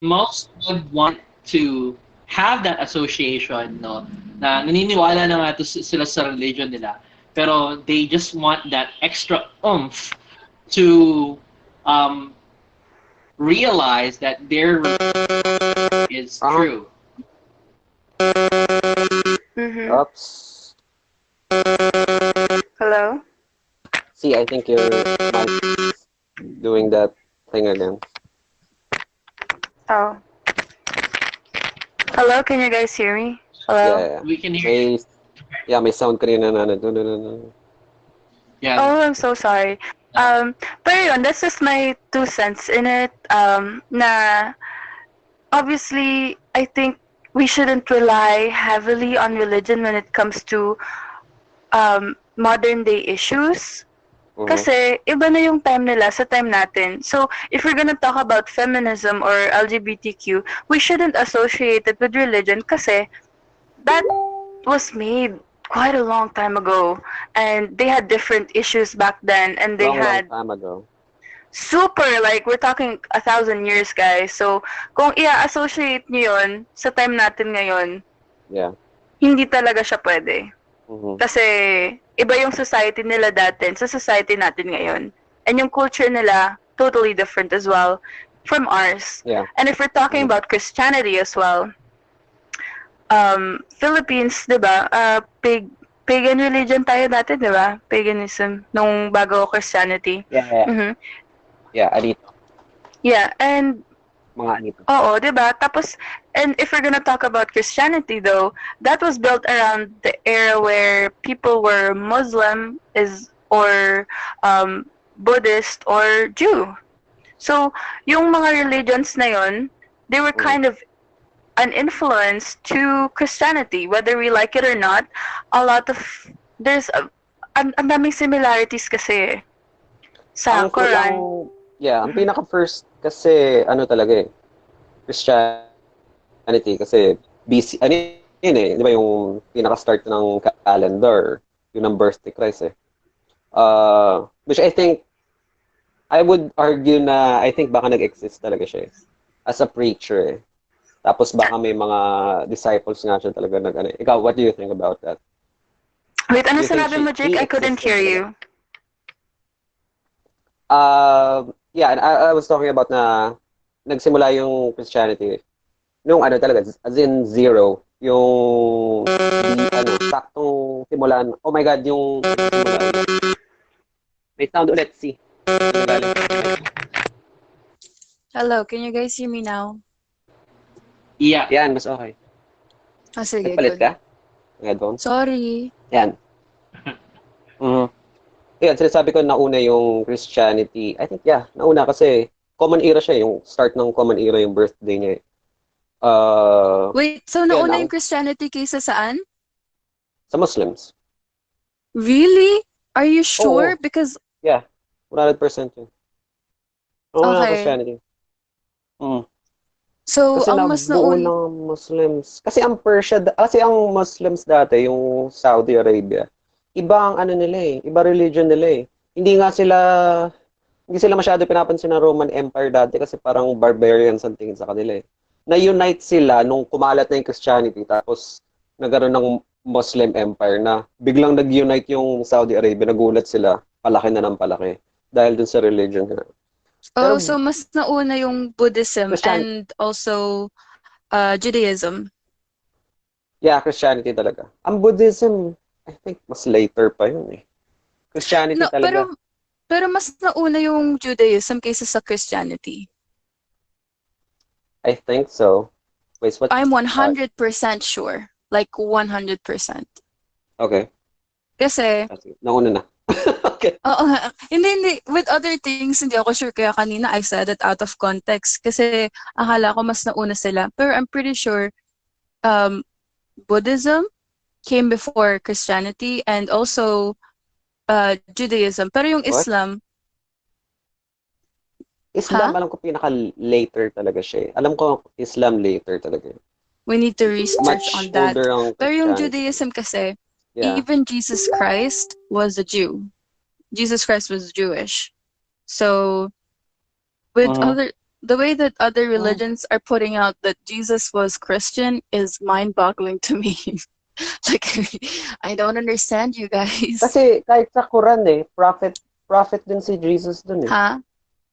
Most would want to have that association, no, na naniniwala na nga sila sa religion nila. Pero they just want that extra oomph to realize that their religion is true. Oops. Hello? See, I think your mic is doing that thing again. Oh. Hello, can you guys hear me? Hello? Yeah. We can hear you. May sound kanina na Yeah. Oh, I'm so sorry. Pero yun, that's just my 2 cents in it. Na obviously, I think we shouldn't rely heavily on religion when it comes to modern day issues. Mhm. Kasi iba na yung time nila sa time natin. So, if we're gonna talk about feminism or LGBTQ, we shouldn't associate it with religion kasi that was made quite a long time ago. And they had different issues back then. And they Long had time ago. super, like, we're talking 1,000 years, guys. So, kung i-associate nyo yun sa time natin ngayon, Yeah. hindi talaga siya pwede. Mhm. Kasi iba yung society nila dati sa society natin ngayon. And yung culture nila, totally different as well from ours. Yeah. And if we're talking Mhm. about Christianity as well, Philippines, di ba, pagan religion tayo dati, di ba? Paganism, nung bago Christianity. Yeah. Mhm. Yeah, Anito. Yeah, and Mga Anito. oo, di ba? Tapos, and if we're gonna talk about Christianity though, that was built around the era where people were Muslim or Buddhist or Jew. So, yung mga religions na yon, they were kind of an influence to Christianity, whether we like it or not. A lot of ang daming similarities kasi sa Quran. Ang pinaka first kasi ano talaga Christianity kasi BC yun di ba yung pinaka start ng calendar, yung ng birth ni Christ which I think I would argue na I think baka nag-exist talaga siya as a preacher Tapos baka may mga disciples nga siya talaga Ikaw, what do you think about that? Wait, ano Do you think sinabi mo, Jake? I couldn't hear you. Yeah, and I was talking about na nagsimula yung Christianity. Nung talaga, as in zero. Yung saktong simulan. Oh my God, yung may sound ulit, see. Hello, can you guys hear me now? Yeah. Yan, mas okay. Sige, Nagpalit good. ka? Ng headphones? Sorry. Yan. Yan, sinasabi ko nauna yung Christianity. I think, nauna kasi common era siya, yung start ng common era yung birthday niya. Wait, so nauna yung Christianity kaysa saan? Sa Muslims. Really? Are you sure? Oo. Because... Yeah, 100% yun. Nauna Okay. Christianity. So, Kasi ang mas nabuo nauna... ng Muslims. Kasi ang Muslims dati, yung Saudi Arabia, iba ang nila iba religion nila Hindi sila masyado pinapansin ng Roman Empire dati kasi parang barbarians ang tingin sa kanila Na-unite sila nung kumalat na yung Christianity tapos nagkaroon ng Muslim Empire na biglang nag-unite yung Saudi Arabia, nagulat sila, palaki na ng palaki dahil dun sa religion nila. Pero, so mas nauna yung Buddhism and also Judaism. Yeah, Christianity talaga. Ang Buddhism, I think mas later pa yun Christianity talaga. Pero mas nauna yung Judaism kaysa sa Christianity. I think so. Wait, what? I'm 100% sure. Like 100%. Okay. Kasi... Nauna na. Okay. Hindi. With other things, hindi ako sure. Kaya kanina I said it out of context. Kasi akala ko mas nauna sila. Pero I'm pretty sure Buddhism came before Christianity and also Judaism. Pero yung Islam... Islam, alam ko pinaka-later talaga siya Alam ko Islam later talaga We need to research on that. Pero yung Judaism kasi, even Jesus Christ was a Jew. Jesus Christ was Jewish. So, with the way that other religions are putting out that Jesus was Christian is mind-boggling to me. Like, I don't understand you guys. Kasi kahit sa Quran prophet din si Jesus dun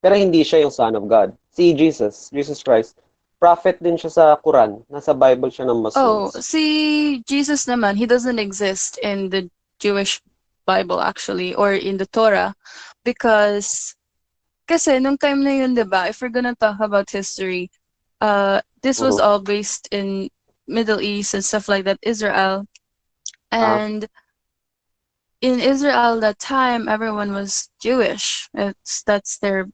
Pero hindi siya yung Son of God. Si Jesus Christ, prophet din siya sa Quran. Nasa Bible siya ng Muslims. Si Jesus naman, he doesn't exist in the Jewish Bible actually, or in the Torah. Because, kasi nung time na yun, diba, if we're gonna talk about history, this was all based in Middle East and stuff like that, Israel. And in Israel that time, everyone was Jewish. That's their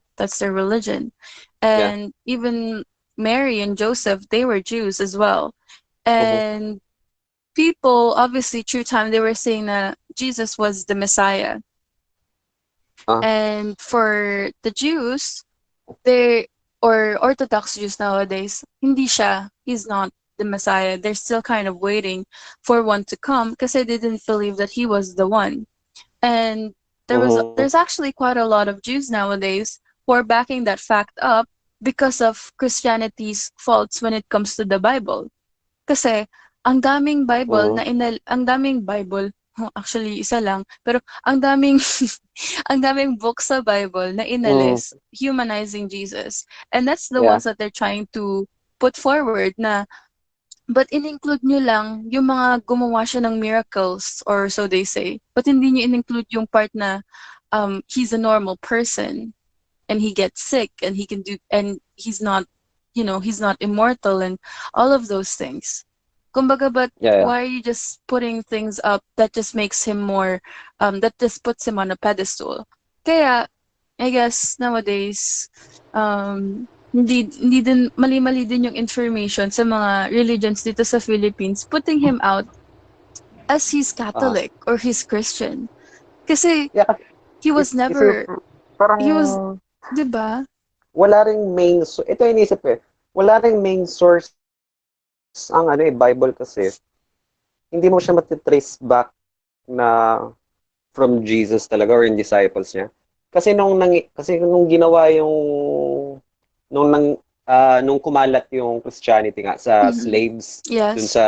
religion. And even Mary and Joseph, they were Jews as well. And people, obviously, through time, they were saying that Jesus was the Messiah. Ah. And for the Jews, they or Orthodox Jews nowadays, hindi siya. He's not the Messiah. They're still kind of waiting for one to come because they didn't believe that he was the one. And there's actually quite a lot of Jews nowadays who are backing that fact up because of Christianity's faults when it comes to the Bible. Kasi ang daming Bible ang daming Bible, actually isa lang, pero ang daming ang daming books sa Bible na inalis humanizing Jesus. And that's the ones that they're trying to put forward na but in-include nyo lang yung mga gumawa siya ng miracles or so they say. But hindi nyo in-include yung part na he's a normal person and he gets sick and he can do and he's not he's not immortal and all of those things. Kumbaga, but why are you just putting things up that just makes him more that just puts him on a pedestal? Kaya I guess nowadays hindi din mali-mali din yung information sa mga religions dito sa Philippines putting him out as he's Catholic or he's Christian. Kasi he was never parang he was, 'di ba? Wala ring main ito inisip wala ring main source ang Bible kasi hindi mo siya matitrace back na from Jesus talaga or in disciples niya. Kasi nung ginawa yung nung kumalat yung Christianity nga sa slaves dun sa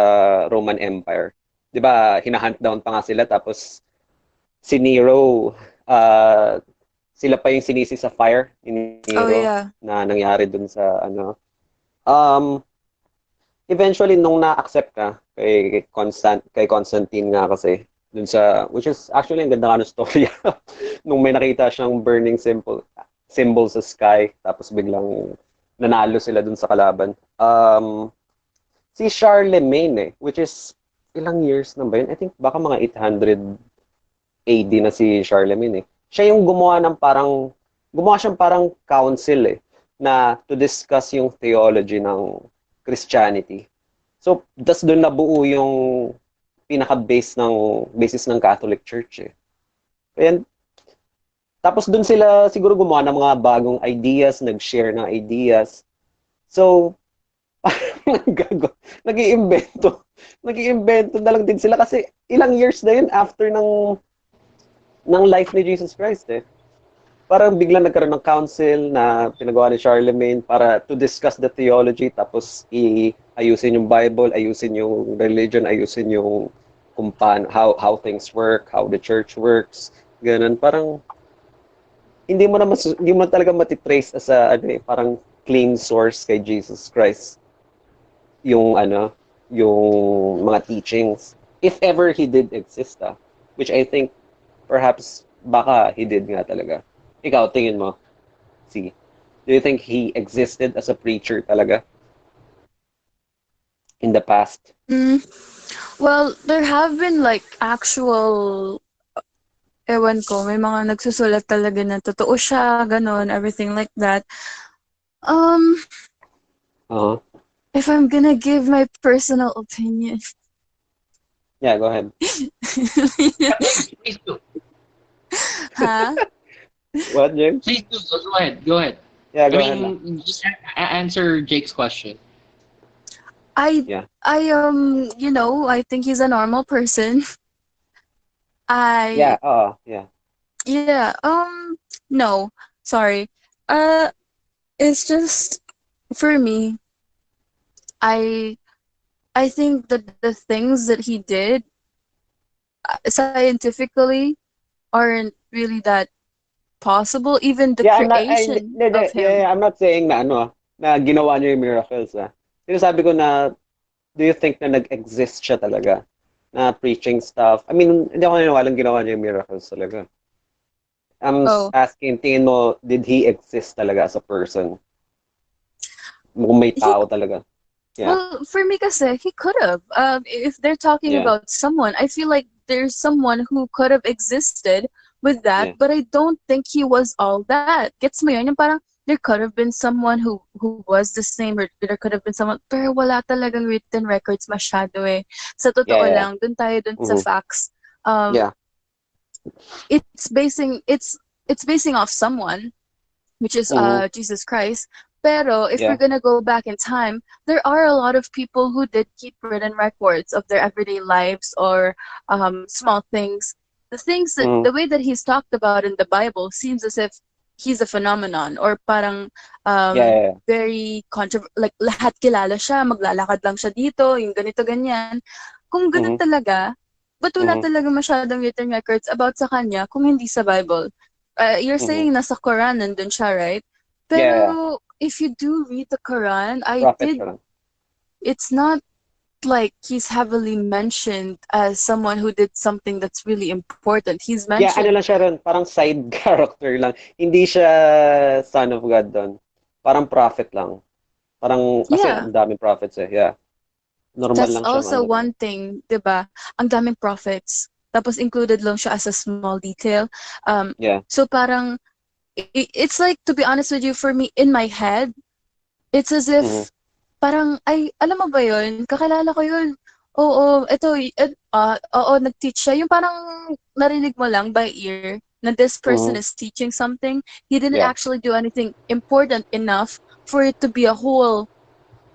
Roman Empire. 'Di ba? Hinahunt down pa nga sila tapos si Nero sila pa yung sinisi sa fire ni Nero na nangyari dun sa eventually nung na-accept ka kay Constantine nga kasi dun sa which is actually ang ganda ng story nung may nakita siyang burning symbol sa sky tapos biglang nanalo sila dun sa kalaban. Si Charlemagne which is ilang years na ba yun? I think baka mga 800 AD na si Charlemagne Siya yung gumawa siyang parang council na to discuss yung theology ng Christianity. So, das doon nabuo yung basis ng Catholic Church And tapos doon sila siguro gumawa ng mga bagong ideas, nag-share ng ideas. So, nag-iimbento na lang din sila kasi ilang years na yun after ng life ni Jesus Christ Parang biglang nagkaroon ng council na pinagawa ni Charlemagne para to discuss the theology tapos ayusin yung Bible, ayusin yung religion, ayusin yung kung paano, how things work, how the church works. Ganun, parang hindi mo talaga matitrace as a parang clean source kay Jesus Christ yung yung mga teachings if ever he did exist which I think perhaps baka he did nga talaga. Ikaw tingin mo? See, do you think he existed as a preacher talaga in the past? Well, there have been like actual ewan ko, may mga nagsusulat talaga na totoo siya, ganon, everything like that. If I'm gonna give my personal opinion. Yeah, go ahead. Please do. Huh? What, James? Please do. Go ahead. Yeah, go I ahead. mean, just answer Jake's question. I think he's a normal person. Yeah. Yeah. No. Sorry. It's just for me. I think that the things that he did scientifically aren't really that possible. Even the creation of him. Yeah, I'm not saying na na ginawa niya yung miracles Sinasabi ko na do you think na nag-exist siya talaga na preaching stuff? I mean, hindi ako naniniwalang ginawa niya yung miracles talaga. I'm asking, tingin mo, did he exist talaga as a person? Kung may tao talaga. Yeah. Well, for me kasi, he could have. If they're talking about someone, I feel like there's someone who could have existed with that, but I don't think he was all that. Gets mo yun? Yung parang, there could have been someone who was the same, or there could have been someone, pero wala talagang written records masyado eh. Sa totoo Yeah. lang, dun tayo dun sa Mm-hmm. facts. Um, Yeah. it's basing off someone, which is Mm-hmm. Jesus Christ. Pero if we're Yeah. gonna go back in time, there are a lot of people who did keep written records of their everyday lives, or small things. The things that Mm-hmm. the way that he's talked about in the Bible seems as if he's a phenomenon, or parang Yeah. very like lahat kilala siya, maglalakad lang siya dito, yung ganito ganyan. Kung ganun Mm-hmm. talaga, but wala Mm-hmm. talaga masyadong written records about sa kanya kung hindi sa Bible. You're Mm-hmm. saying nasa Quran nandun siya, right? Yeah. Pero if you do read the Quran, Prophet siya lang. it's not like he's heavily mentioned as someone who did something that's really important. He's Yeah, ano mentioned, lang siya ron, parang side character lang. Hindi siya son of God doon. Parang prophet lang. Parang, kasi yeah, ang daming prophets eh. Yeah. Normal that's lang siyang also ano ron. one thing, 'di ba? Ang daming prophets. Tapos included lang siya as a small detail. Yeah. So parang, it's like, to be honest with you, for me, in my head, it's as Mm-hmm. if, parang, ay, alam mo ba yun? Kakilala ko yun. Oo, oo, nag-teach siya. Yung parang narinig mo lang by ear na this person Mm-hmm. is teaching something. He didn't Yeah. actually do anything important enough for it to be a whole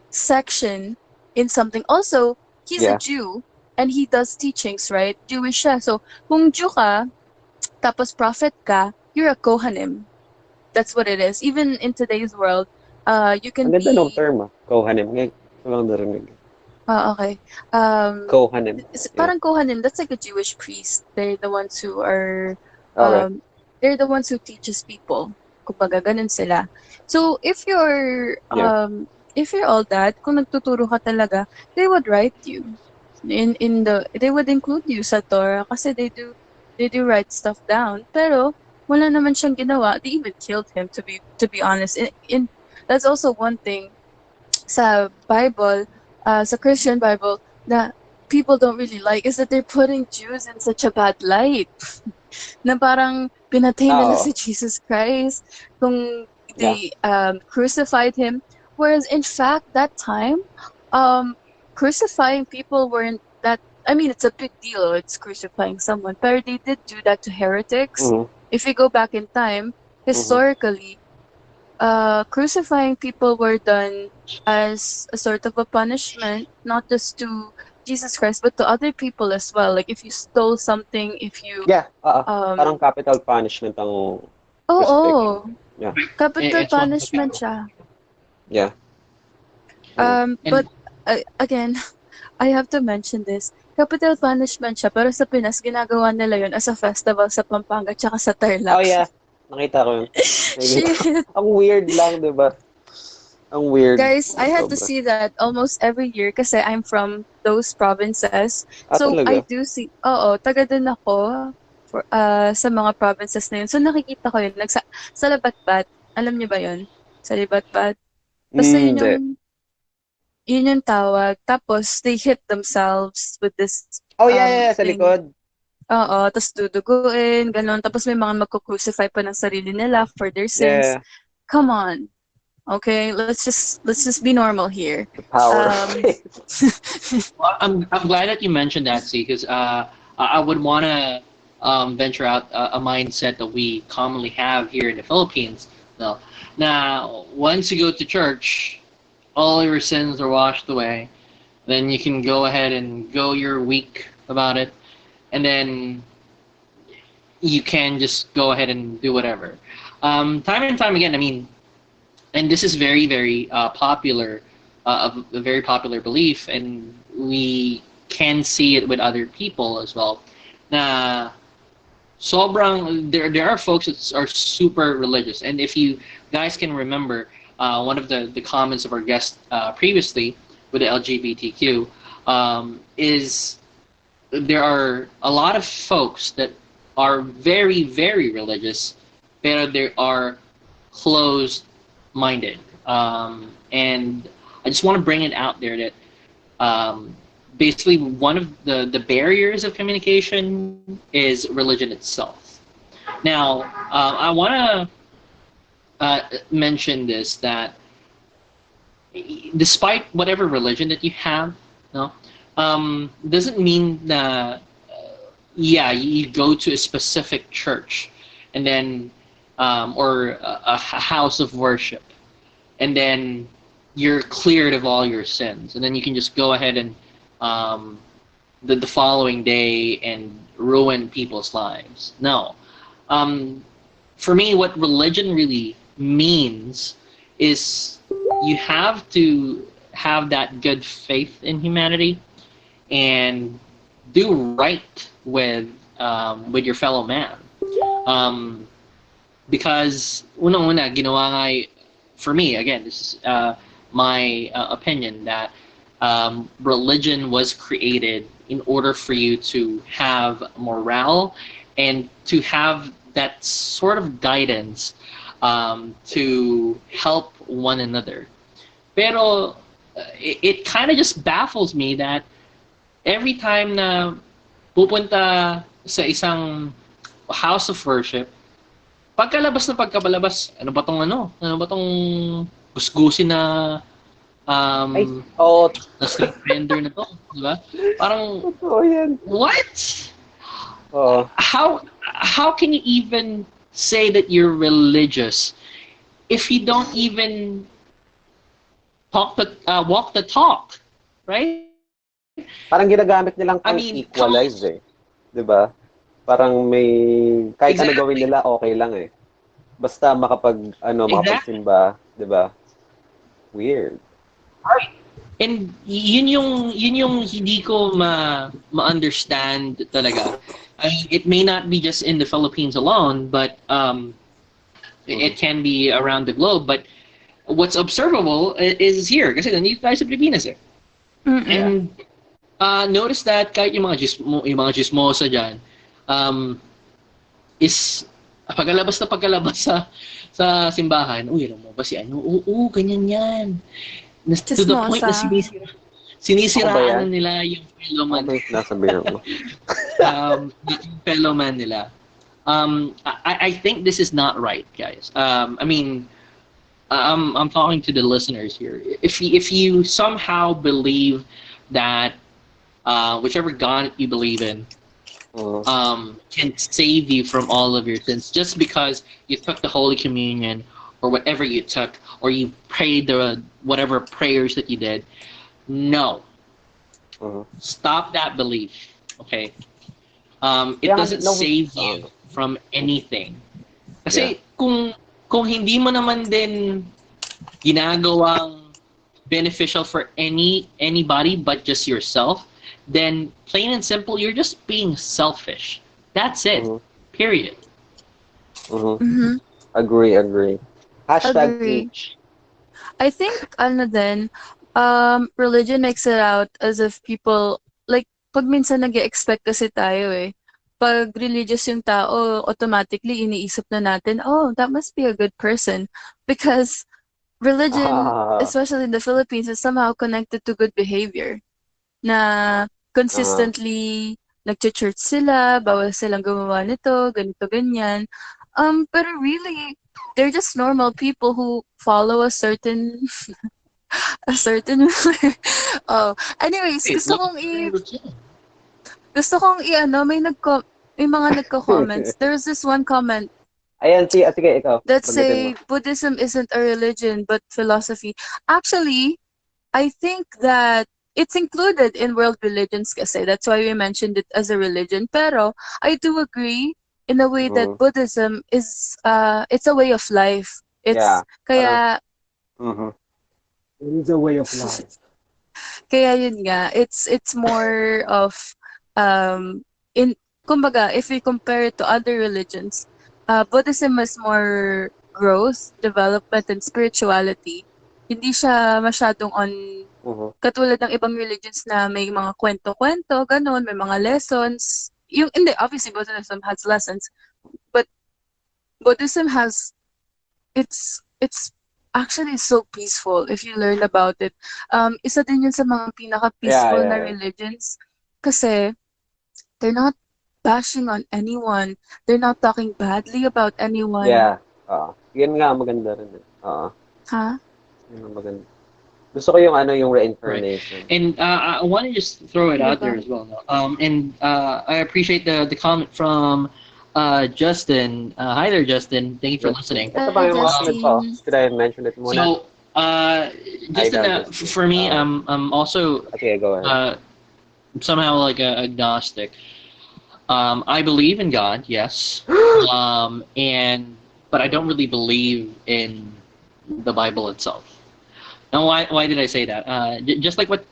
section in something. Also, he's a Yeah. Jew and he does teachings, right? Jewish siya. So, kung Jew ka, tapos prophet ka, you're a Kohanim. That's what it is. Even in today's world, you Ang can ganda ng be. term ah. Kohanim. Ngayon ko lang narinig. Okay. Um, Kohanim. Yeah. Parang Kohanim, that's like a Jewish priest. They're the ones who are, Okay. they're the ones who teaches people. Kumbaga, ganun sila. So, Yeah. if you're all that, kung nagtuturo ka talaga, they would write you. They would include you sa Torah kasi they do write stuff down. Pero, wala naman siyang ginawa. They even killed him, to be honest. That's also one thing sa Bible, sa Christian Bible, na people don't really like, is that they're putting Jews in such a bad light. Na parang pinatay nila Oo. si Jesus Christ kung Yeah. they crucified him. Whereas in fact, that time, crucifying people weren't that, I mean, it's a big deal, it's crucifying someone, but they did do that to heretics. Mm-hmm. If you go back in time, historically, crucifying people were done as a sort of a punishment, not just to Jesus Christ, but to other people as well. Like if you stole something, if you Yeah. Parang um capital punishment ang oh crucifixion. Yeah. capital It's one of the punishment capital. siya. Yeah. Mm-hmm. And But again, I have to mention this. Capital punishment siya, pero sa Pinas ginagawa nila yun as a festival sa Pampanga tsaka sa Tarlac. Oh yeah. Nakita ko yun. Shit. Ang weird lang, di ba? Ang weird. Guys, I had to Sobra. see that almost every year kasi I'm from those provinces. So I Talaga? do see, taga dun ako sa mga provinces na yun. So nakikita ko yun, sa Labatbat. Alam niyo ba yun? Sa Labatbat. Basta Hindi. yun yung tawag. Tapos they hit themselves with this Oh yeah, sa thing. likod. Oo, tapos duduguin, ganun. Tapos may mga magko-crucify pa ng sarili nila for their sins. Yeah. Come on. Okay, let's just be normal here. The power of faith. Well, I'm glad that you mentioned that, see, because I would want to venture out a mindset that we commonly have here in the Philippines. No, now once you go to church, all your sins are washed away. Then you can go ahead and go your week about it, and then you can just go ahead and do whatever. Time and time again, I mean, and this is very, very popular, a very popular belief, and we can see it with other people as well. Na sobrang there are folks that are super religious, and if you guys can remember, one of the comments of our guest previously with the LGBTQ is there are a lot of folks that are very, very religious, but they are closed-minded. And I just want to bring it out there that basically one of the barriers of communication is religion itself. Now, I want to mention this, that despite whatever religion that you have, no, doesn't mean that yeah, you go to a specific church and then or a house of worship, and then you're cleared of all your sins, and then you can just go ahead and um, the following day and ruin people's lives. No. For me, what religion really means is you have to have that good faith in humanity and do right with your fellow man. Um, because unang-una, ginawa nga for me, again, this is my opinion, that religion was created in order for you to have morale and to have that sort of guidance to help one another. Pero it kind of just baffles me that every time na pupunta sa isang house of worship, pagkalabas, ano ba tong gusgusin na Ay, oo, na street vendor na to, di ba? Parang, totoo yan. what? Oo. How can you even say that you're religious if you don't even walk the talk, right? Parang ginagamit nilang I pang mean, equalize eh. 'Di ba? Parang may kahit ano Exactly. gawin nila okay lang eh. Basta makapagsimba, 'di ba? Weird. And yun yung hindi ko ma-understand talaga. I mean, it may not be just in the Philippines alone, but it can be around the globe. But what's observable is here. Kasi nandito tayo sa Pilipinas eh. And notice that kahit yung mga chismosa dyan, is pagkalabas sa simbahan, uy, alam mo ba si ano? Oo, ganyan yan. To the point na Chismosa. sinisiraan na nila yung fellow man, Okay, nasabihan mo. yung fellow man nila. I think this is not right, guys. I mean, I'm talking to the listeners here. If you somehow believe that whichever God you believe in can save you from all of your sins, just because you took the Holy Communion or whatever you took, or you prayed the whatever prayers that you did, no. Stop that belief, okay? It doesn't save you from anything. Kasi kung hindi mo naman din ginagawang beneficial for anybody but just yourself, then plain and simple, you're just being selfish. That's it. Period. Mm-hmm. Agree. Hashtag Agree. teach. I think then religion makes it out as if people like pag minsan nag-expect kasi tayo eh. Pag religious yung tao, automatically iniisip na natin, oh, that must be a good person because religion, especially in the Philippines, is somehow connected to good behavior. Na consistently nag-church sila, bawal silang gumawa nito, ganito, ganyan. Pero really, they're just normal people who follow a certain oh, anyways, gusto kong may mga nagko-comments. There's this one comment Ayan, sige, ikaw. that Bagutin say mo. Buddhism isn't a religion but philosophy. Actually, I think that it's included in world religions kasi. That's why we mentioned it as a religion. Pero I do agree in a way that Buddhism is it's a way of life. It's kaya It's a way of life. Kaya yun nga, it's more of in kumbaga if we compare it to other religions, Buddhism has more growth, development, and spirituality. Hindi siya masyadong on katulad ng ibang religions na may mga kwento-kwento, ganun, may mga lessons. Hindi, obviously Buddhism has lessons, but Buddhism has it's actually so peaceful if you learn about it. Isa din yun sa mga pinaka-peaceful na religions kasi they're not bashing on anyone. They're not talking badly about anyone. Yeah. Yun nga, maganda rin. Oo. Ha? Yun ang maganda. Gusto ko yung yung reincarnation. And I want to just throw it out there as well. No? And I appreciate the comment from Justin. Hi there, Justin. Thank you for listening. Ito ba yung mga Justin. ko? Should I mention it muna? So, Justin, Justin. for me, I'm also Okay, go ahead. somehow like a agnostic. I believe in God, yes, but I don't really believe in the Bible itself. Now, why did I say that? Just like what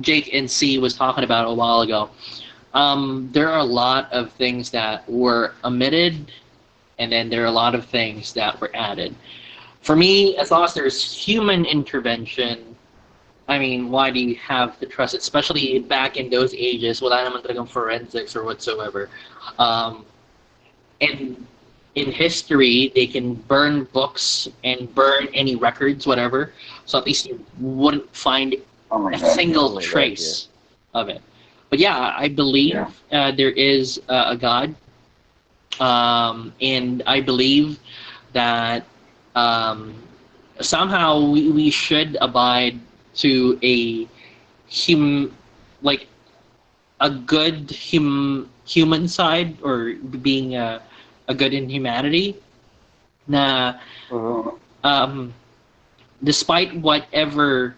Jake and C was talking about a while ago, there are a lot of things that were omitted, and then there are a lot of things that were added. For me, as long as there's human intervention, I mean, why do you have to trust it? Especially back in those ages, wala naman talagang forensics or whatsoever. And in history, they can burn books and burn any records, whatever. So at least you wouldn't find a single trace of it. But yeah, I believe there is a God, and I believe that somehow we should abide to a a good human side, or being a good in humanity. Na despite whatever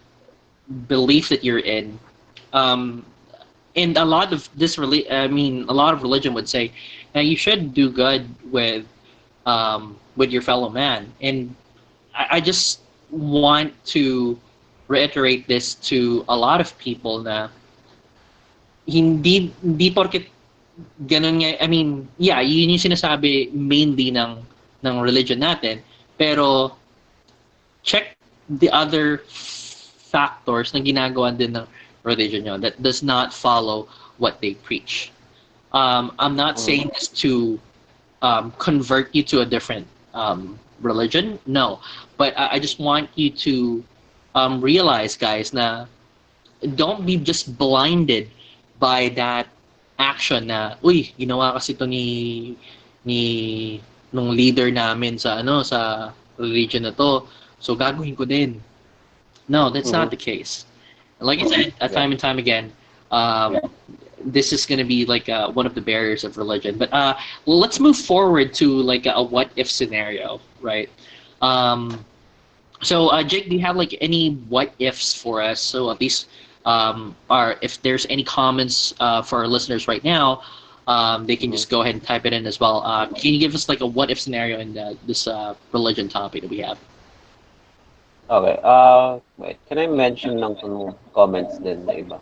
belief that you're in, and a lot of a lot of religion would say, now you should do good with your fellow man. And I just want to reiterate this to a lot of people na hindi porket ganun nga, I mean, yeah, yun yung sinasabi mainly ng religion natin, pero check the other factors na ginagawa din ng religion nyo that does not follow what they preach. I'm not saying this to convert you to a different religion, no, but I just want you to realize, guys, na don't be just blinded by that action na, uy, ginawa kasi ito nung leader namin sa sa religion na to, so gagawin ko din. No, that's not the case. Like I said, time and time again, this is going to be like one of the barriers of religion. But let's move forward to like a what if scenario, right? So Jake, do you have like any what ifs for us? So at least if there's any comments for our listeners right now, they can just go ahead and type it in as well. Can you give us like a what if scenario in this religion topic that we have? Okay. Wait. Can I mention ng comments din na iba?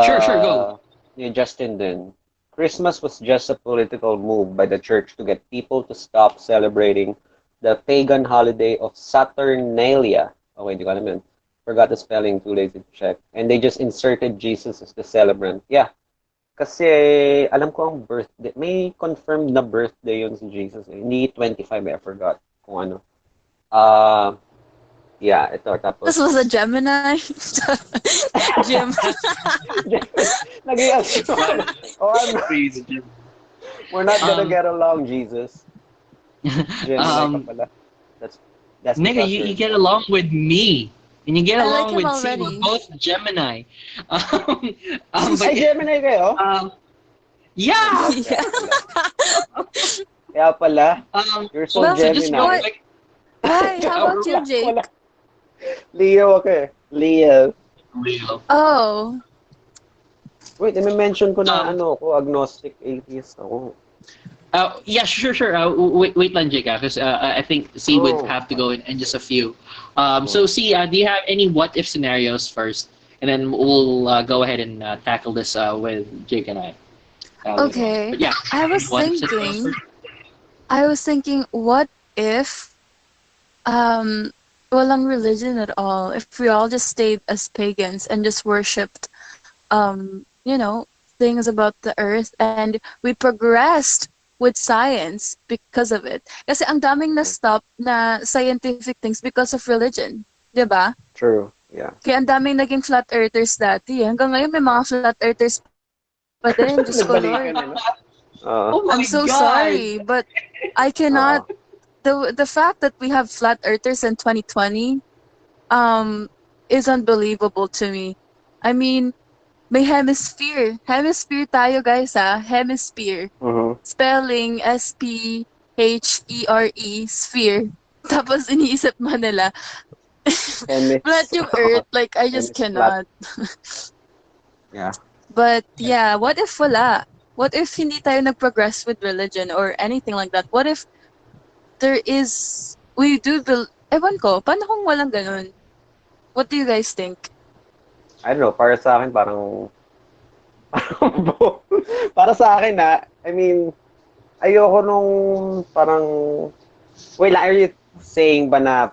Sure, go. Ni Justin din. Christmas was just a political move by the church to get people to stop celebrating the pagan holiday of Saturnalia. Okay, hindi ko alam yun. Forgot the spelling, too lazy to check. And they just inserted Jesus as the celebrant. Yeah. Kasi alam ko ang birthday. May confirmed na birthday yun si Jesus. Hindi 25, I forgot kung ano. Yeah, ito. Tapos, This was a Gemini. Gem. Nag-i-assume. We're not gonna get along, Jesus. Gemini ka pala. That's Nigga, you get along with me. And you get I like along him with C. already. We're both Gemini. Ay, Gemini kayo? Yeah. Yeah. Kaya pala. You're so Well, So just Gemini. know, what- like, Hi, how about you, Jake? Wala. Leo ako eh. Leo. real. Oh, Wait, i-mention ko na ako, agnostic atheist ako. Yeah, sure. Wait lang, Jake, because I think C would have to go in just a few. So C, do you have any what if scenarios first, and then we'll go ahead and tackle this with Jake and I. okay. But yeah, I was what if scenarios thinking, what if walang religion at all? If we all just stayed as pagans and just worshipped things about the earth, and we progressed with science because of it. Kasi ang daming na-stop na scientific things because of religion. 'Di ba? True, yeah. Kaya ang daming naging flat earthers dati. Hanggang ngayon may mga flat earthers pa din. Diyos ko, Lord. Nagbalikan, ano? Oh my I'm so God. sorry, but I cannot the fact that we have flat earthers in 2020 is unbelievable to me. I mean, may hemisphere. Hemisphere tayo, guys, ah. Hemisphere. Mhm. Spelling S-P-H-E-R-E, sphere. Tapos iniisip mo nila, flat Hemis. yung earth. Like, I just Hemis flat. cannot. Yeah. But yeah, what if wala? What if hindi tayo nag-progress with religion or anything like that? What if there is, we do, ewan ko, paano kung walang ganun? What do you guys think? I don't know, para sa akin parang para sa akin I mean, ayoko nung parang wait, are you saying ba na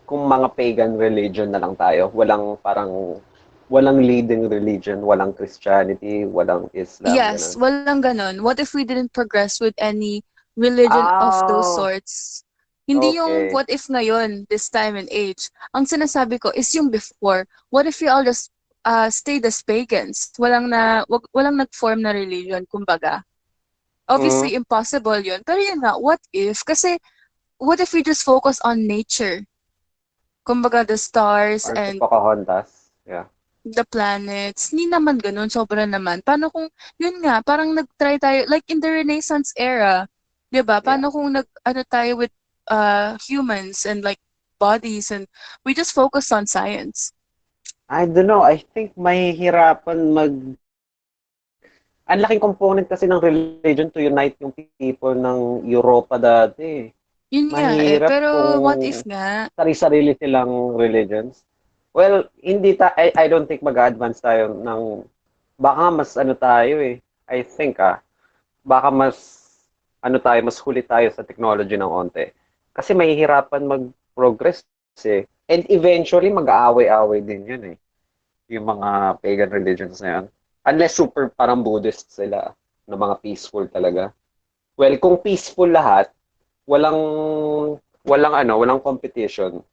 kung mga pagan religion na lang tayo, walang leading religion, walang Christianity, walang Islam, Yes, ganun. walang ganun. What if we didn't progress with any religion of those sorts? Hindi yung Okay. what if ngayon, this time and age. Ang sinasabi ko is yung before. What if we all just stayed as pagans? Walang nag-form na religion, kumbaga. Obviously, impossible yun. Pero yun nga, what if? Kasi, what if we just focus on nature? Kumbaga, the stars Or sa and Pocahontas. Yeah. the planets. Hindi naman ganun, sobra naman. Paano kung, yun nga, parang nag-try tayo, like in the Renaissance era, di ba? Paano kung ano tayo with humans and like bodies and we just focus on science. I don't know. I think mahihirapan ang laking component kasi ng religion to unite yung people ng Europa dati. Yun nga Mahirap pero kung what if nga? sarili silang religions. Well, I don't think mag-advance tayo ng baka mas ano tayo I think baka mas huli tayo sa technology ng onte. Kasi mahihirapan mag-progress And eventually mag-aaway-aaway din yun yung mga pagan religions na yan. Unless super parang Buddhist sila na mga peaceful talaga. Well, kung peaceful lahat, walang competition.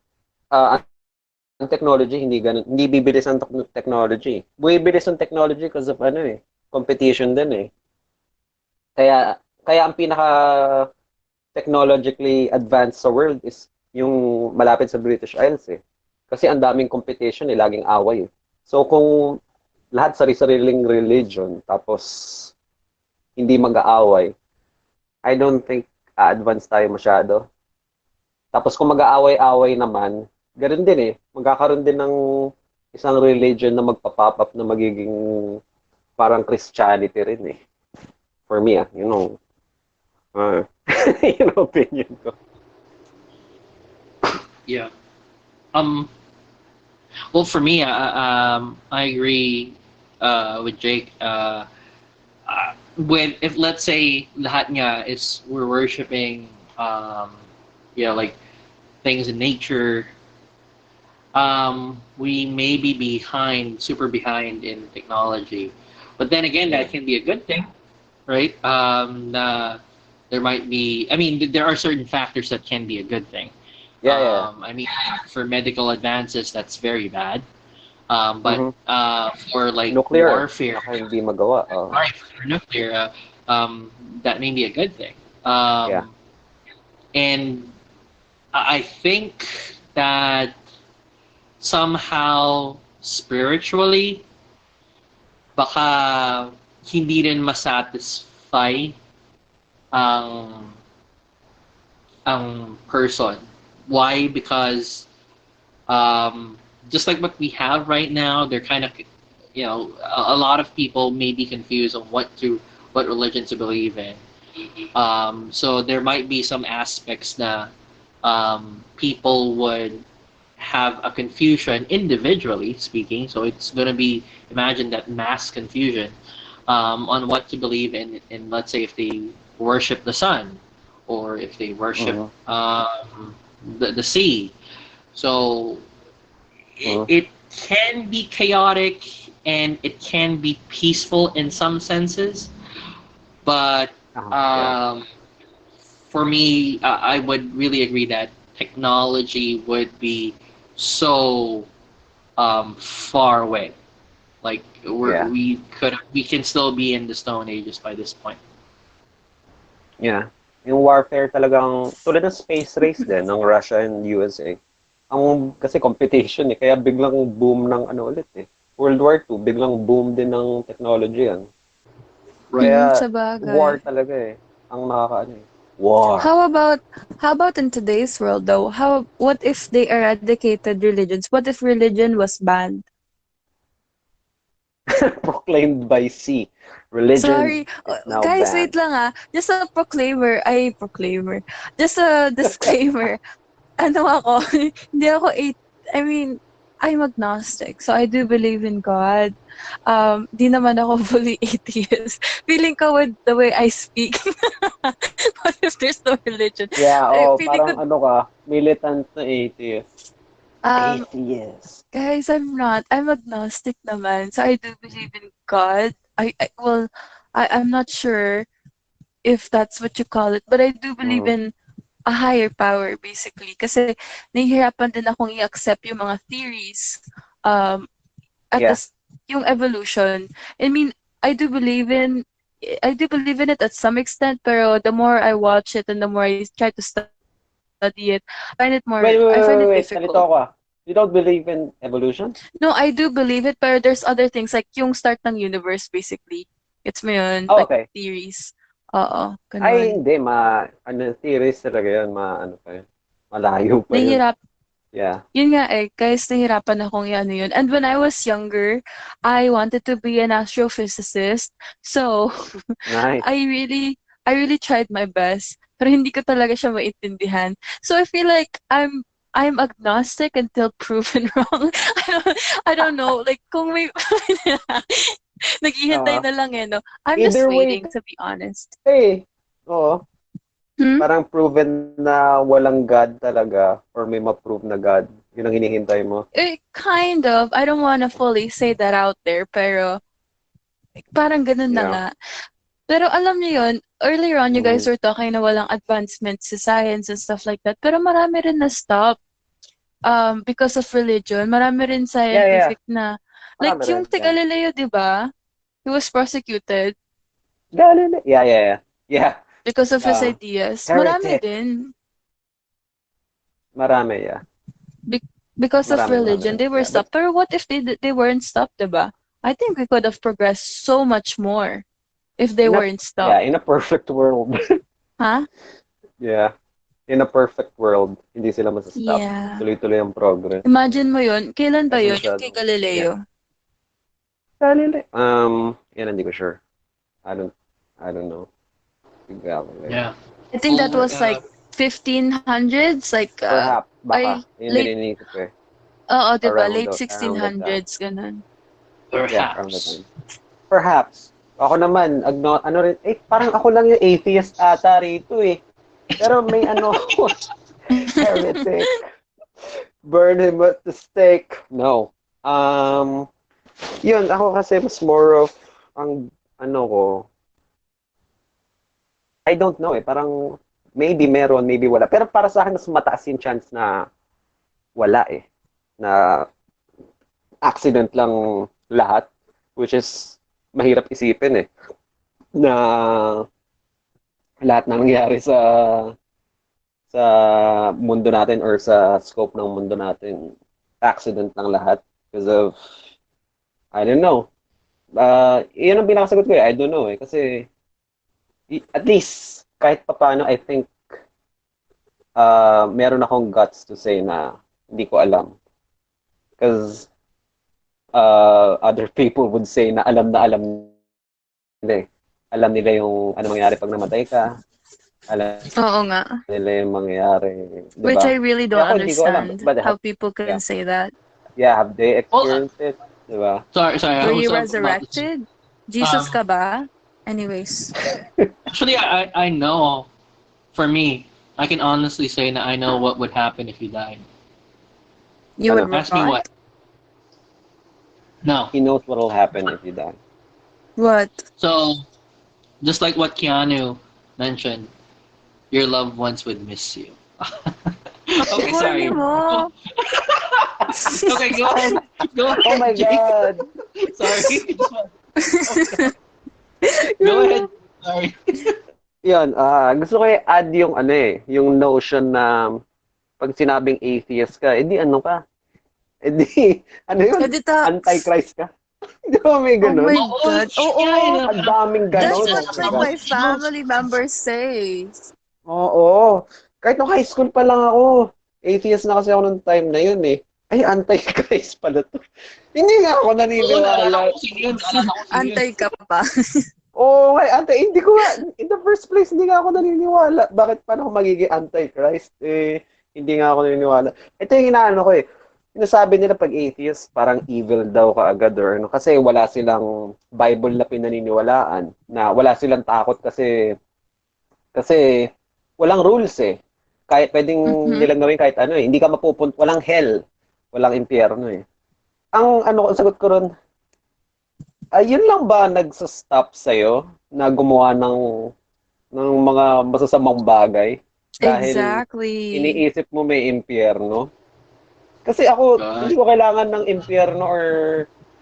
Ang technology hindi ganun, hindi bibilis ang technology. Bumibilis ang technology because of competition din Kaya ang pinaka technologically advanced sa world is yung malapit sa British Isles Kasi ang daming competition laging away So kung lahat sari-sariling religion tapos hindi mag-aaway, I don't think advance tayo masyado. Tapos kung mag-aaway-away naman, ganoon din magkakaroon din ng isang religion na magpa-pop up na magiging parang Christianity rin For me yun opinion ko. Yeah. Well, for me, I agree with Jake. When if let's say lahat nga is we're worshiping, like things in nature, we may be super behind in technology, but then again, that can be a good thing, right? There might be. I mean, there are certain factors that can be a good thing. Yeah. I mean, for medical advances, that's very bad. But for like nuclear warfare, hindi magawa. right? For nuclear, that may be a good thing. And I think that somehow spiritually, baka hindi rin masatisfy ang person. Why? Because just like what we have right now, they're kind of, a lot of people may be confused on what religion to believe in. So there might be some aspects na people would have a confusion individually speaking. So it's going to be, imagine that mass confusion on what to believe in, let's say if they worship the sun or if they worship the sea. So it can be chaotic and it can be peaceful in some senses, but for me, I would really agree that technology would be so far away. Like we can still be in the Stone Ages by this point. Yeah. Yung warfare talagang, tulad ng space race din ng Russia and USA. Kasi competition eh, kaya biglang boom ng ano ulit eh. World War II, biglang boom din ng technology yan. Kaya Sa bagay. war talaga eh. Ang nakakaano eh. War. How about in today's world though? What if they eradicated religions? What if religion was banned? Proclaimed by C. Religion Sorry, is now guys, banned. wait lang ah. Just a proclaimer. Just a disclaimer. Ano ako, hindi ako I mean, I'm agnostic, so I do believe in God. Di naman ako fully atheist. Feeling ko with the way I speak, what if there's no religion? Yeah, Feeling parang ko, ano ka, militant na atheist. um, Atheist. guys, I'm not. I'm agnostic naman, so I do believe in God. I'm not sure if that's what you call it, but I do believe in a higher power, basically. Kasi nahihirapan din akong i-accept yung mga theories at Yeah. yung evolution. I mean, I do believe in it at some extent, pero the more I watch it and the more I try to study it, I find it Wait. difficult. Nalito ako. You don't believe in evolution? No, I do believe it, pero there's other things like yung start ng universe, basically. It's mo yun, Oh, like okay. theories. Oo, Ay, ganun. hindi. Theories talaga yun. Ano pa yun. Malayo pa yun. Yeah. Yun nga eh, guys, nahihirapan akong ano yun. And when I was younger, I wanted to be an astrophysicist. So, Nice. I really tried my best. Pero hindi ko talaga siya maintindihan. So, I feel like I'm agnostic until proven wrong. I don't know. Like, kung may... Naghihintay na lang eh, no? I'm just Either way, waiting, to be honest. Oo. Hmm? Parang proven na walang God talaga or may ma-prove na God. Yun ang hinihintay mo. Kind of. I don't wanna fully say that out there, pero parang ganun na Yeah. nga. Pero alam niyo yun, earlier on, you guys were talking na walang advancement sa science and stuff like that. Pero marami rin na-stop because of religion. Marami rin scientific na... Like, Marami yung rin, si Galileo, di ba? He was prosecuted Galileo. Yeah. because of his ideas. Marami Heretic. din. Marami, yeah. Because of Marami, religion, they were yeah, stopped. Pero what if they weren't stopped, di ba? I think we could have progressed so much more if they weren't stopped. Yeah, in a perfect world. Huh? Yeah. In a perfect world, hindi sila masastop. Yeah. Tuloy-tuloy ang progress. Imagine mo yun. Kailan ba yun? Yung Masyado. kay Galileo? Yan, hindi ko sure. I don't know. Galileo. Yeah. I think that was like 1500s, like Perhaps, baka. Yun late- din iniisip ko eh. oo, diba? Around Late around 1600s, ganun. Yeah, around that Perhaps. time. Perhaps. Ako naman, parang ako lang yung atheist ata rito eh. Pero may heretic. Burn him at the stake. No. Yun, ako kasi mas more of, I don't know eh. Parang, maybe meron, maybe wala. Pero para sa akin, mas mataas yung chance na wala eh. Na accident lang lahat. Which is, mahirap isipin eh. Na lahat na nangyari sa mundo natin or sa scope ng mundo natin, accident lang lahat because of, I don't know. Yun ang pinakasagot ko eh. I don't know eh. Kasi, at least, kahit papaano, I think, meron akong guts to say na hindi ko alam. Because, other people would say na alam nila eh. Alam nila yung ano mangyayari pag namatay ka. Alam Oo nga. nila yung mangyayari. Diba? Which I really don't Kaya ako hindi ko alam. understand But how people can say that. Yeah, have they experienced it? Diba? Sorry. Were I you was about to- resurrected? Jesus ka ba? Anyways. Actually, I know. For me, I can honestly say that I know what would happen if you died. You would Ask me what. No. He knows what will happen if you die. What? So, just like what Keanu mentioned, your loved ones would miss you. Okay, sorry. Mo. Okay, go ahead. Go ahead. Oh my Jake. God! Sorry. Go ahead. Sorry. Yun, gusto ko i-add yung ano yung notion na pag sinabing atheist ka, edi ano ka? Edi, ano yun? Edita, Antichrist ka? Di ba may oh my ganun? God. Oo, Ang daming that's ganon. what Oh my like God. my family members say. Oo. Kahit nung high school pa lang ako, atheist na kasi ako nung time na yun eh. Ay, antichrist pala to. Hindi nga ako Oo, naalala naniniwala. ko sino yun. Naalala ko sino yun. Antay ka pa. Oo, hindi ko nga, in the first place, hindi nga ako naniniwala. Bakit paano ako magiging antichrist? Hindi nga ako naniniwala. Ito yung inaano ko eh. Sinasabi nila pag atheist, parang evil daw kaagad or ano. Kasi wala silang Bible na pinaniniwalaan. Na wala silang takot kasi walang rules eh. Kahit pwedeng Mhm. nilang gawin kahit ano eh. Hindi ka mapupunta, walang hell. Walang impyerno eh. Ang ano, ang sagot ko ron, yun lang ba nagsa-stop sa'yo na gumawa ng mga masasamang bagay? Dahil Exactly. iniisip mo may impyerno? Kasi ako, hindi ko kailangan ng impyerno or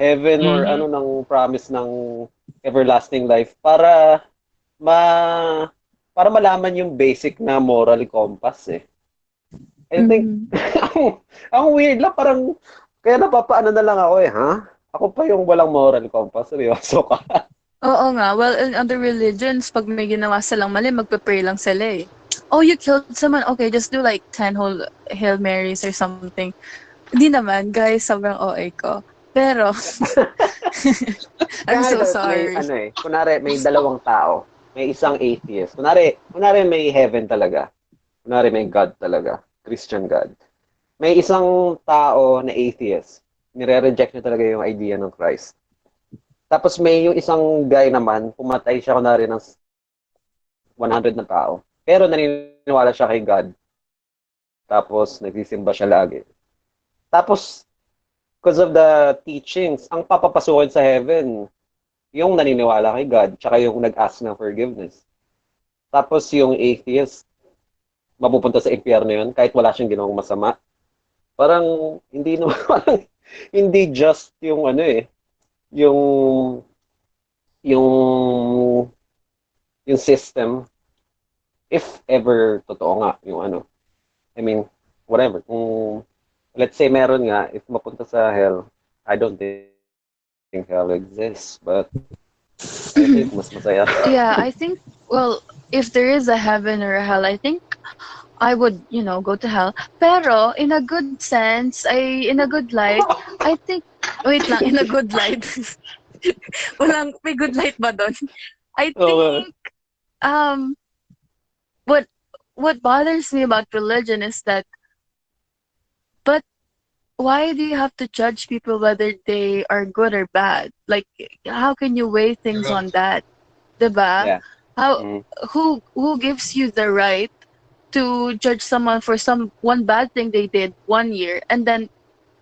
heaven or ano ng promise ng everlasting life ma para malaman yung basic na moral compass eh. I think Mhm. ang weird lang parang kaya napapaano na lang ako eh, ha? Ako pa yung walang moral compass, seryoso ka. Oo nga. Well, in other religions, pag may ginawa silang mali, magpe-pray lang sila eh. Oh, you killed someone. Okay, just do like 10 whole Hail Marys or something. Hindi naman, guys, sobrang OA ko. Pero, I'm Kaya so ito, may sorry. ano eh, kunwari may dalawang tao, may isang atheist. Kunwari may heaven talaga. Kunwari may God talaga, Christian God. May isang tao na atheist. Nire-reject niya talaga yung idea ng Christ. Tapos may yung isang guy naman, pumatay siya kunwari ng 100 na tao. Pero naniniwala siya kay God. Tapos nagsisimba siya lagi. Tapos, because of the teachings, ang papapasukin sa heaven, yung naniniwala kay God, tsaka yung nag-ask ng forgiveness. Tapos yung atheist, mapupunta sa impyerno yun, kahit wala siyang ginawang masama. Parang, hindi naman, parang, hindi just yung ano eh, yung, yung, yung system, if ever totoo nga, yung ano. I mean, whatever. Kung, let's say meron nga, if mapunta sa hell, I don't think hell exists, but I think mas masaya. Yeah, I think, well, if there is a heaven or a hell, I think I would, go to hell. Pero, in a good sense, in a good light, I think, wait lang, in a good light. May good light ba doon? I Okay. think, um, what, what bothers me about religion is that, but why do you have to judge people whether they are good or bad? Like, how can you weigh things on that? Diba? Yeah. How, Mm. who gives you the right to judge someone for one bad thing they did one year and then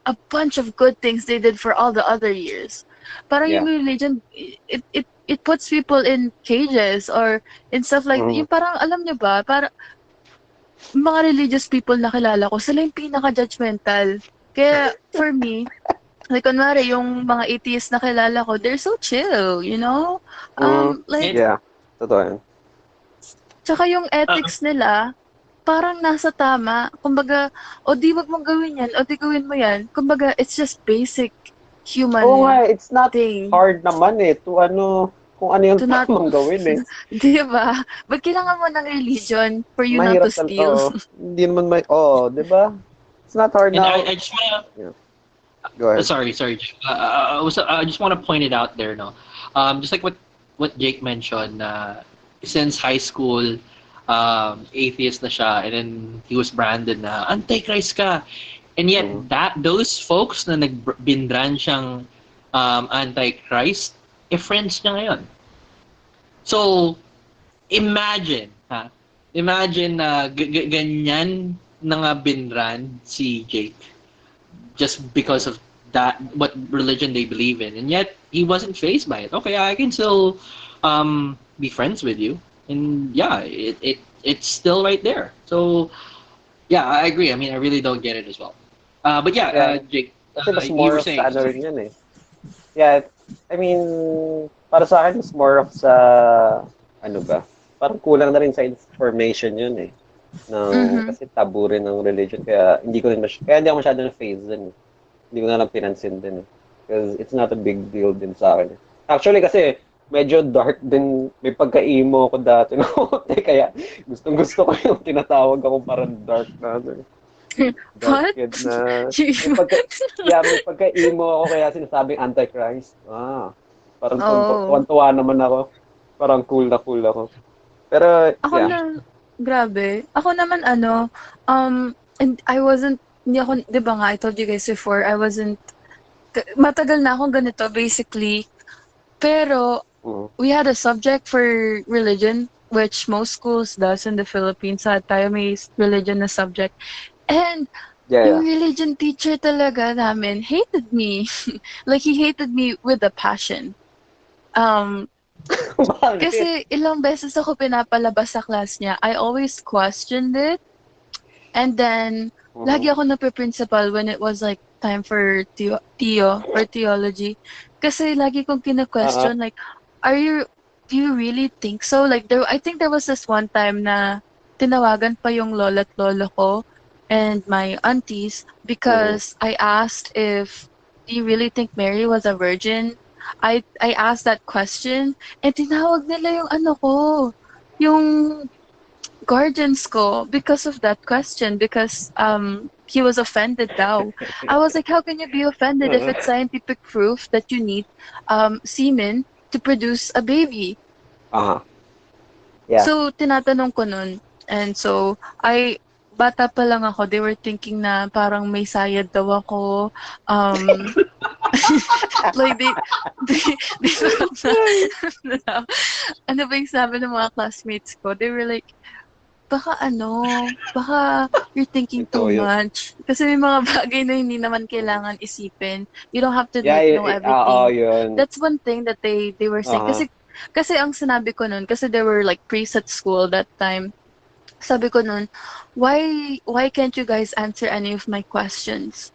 a bunch of good things they did for all the other years? Parang Yeah. yung religion, it puts people in cages or in stuff like Mm. yung parang alam nyo ba, para mga religious people na kilala ko, sila yung pinaka-judgmental. Kaya for me, like kunwari yung mga atheists na kilala ko, they're so chill, you know? Like Yeah. Totoo yan. tsaka yung ethics nila, parang nasa tama. Kumbaga, o di wag mong gawin yan, o di gawin mo yan. Kumbaga, it's just basic human Oo nga, it's not thing. hard naman eh to ano, kung ano yung To not, tamang gawin eh. di ba? Ba't kailangan mo ng religion for you not to Mahirap steal? Hindi naman di ba? It's not hard And now. I just wanna Go ahead. sorry. I just want to point it out there, no. Just like what Jake mentioned, since high school, atheist na siya, and then he was branded na antichrist ka, and yet those folks na nagbindrand siyang antichrist, friends niya ngayon. So imagine na ganyan na nga binrand si Jake, just because of that, what religion they believe in, and yet he wasn't fazed by it. Okay, I can still be friends with you, and yeah, it's still right there. So yeah, I agree. I mean, I really don't get it as well. But yeah, Jake, Kasi mas you more were of saying. sa ano rin yan eh. Yeah, I mean, para sa akin, mas more of sa, ano ba? parang kulang na rin sa information yun eh. Kasi tabu rin ng religion, kaya hindi ko rin kaya hindi ako masyado na-phase din. Eh. Hindi ko na lang pinansin din eh. Because it's not a big deal din sa akin. Actually kasi, medyo dark din, may pagka-emo ako dati kaya gustong-gusto ko yung tinatawag ako parang dark na dark What? kid na may pagka-emo ako kaya sinasabing Antichrist. Parang tuwan-tuwa naman ako. Parang cool na cool ako. Pero, Ako grabe. Ako naman and I wasn't, hindi ako, di ba nga, I told you guys before, matagal na akong ganito, basically. Pero, we had a subject for religion, which most schools does in the Philippines. Tayo may religion na subject. And, yung religion teacher talaga namin hated me. Like, he hated me with a passion. Kasi ilang beses ako pinapalabas sa class niya. I always questioned it. And then, lagi ako nape-principal when it was like time for Theo or theology. Kasi lagi kong kina-question, like, do you really think so? Like, I think there was this one time na tinawagan pa yung lola at lolo ko and my aunties because I asked if, do you really think Mary was a virgin? I asked that question and tinawag nila yung guardians ko because of that question because he was offended daw. I was like, how can you be offended if it's scientific proof that you need semen to produce a baby? Yeah. So tinatanong ko nun, and so bata pa lang ako, they were thinking na parang may sayad daw ako. Like they ano ba yung sabi ng mga classmates ko? They were like, baka you're thinking too much. Kasi may mga bagay na hindi naman kailangan isipin. You don't have to know everything. That's one thing that they were saying. Kasi ang sinabi ko nun, kasi they were like priests at school that time. Sabi ko nun, why can't you guys answer any of my questions?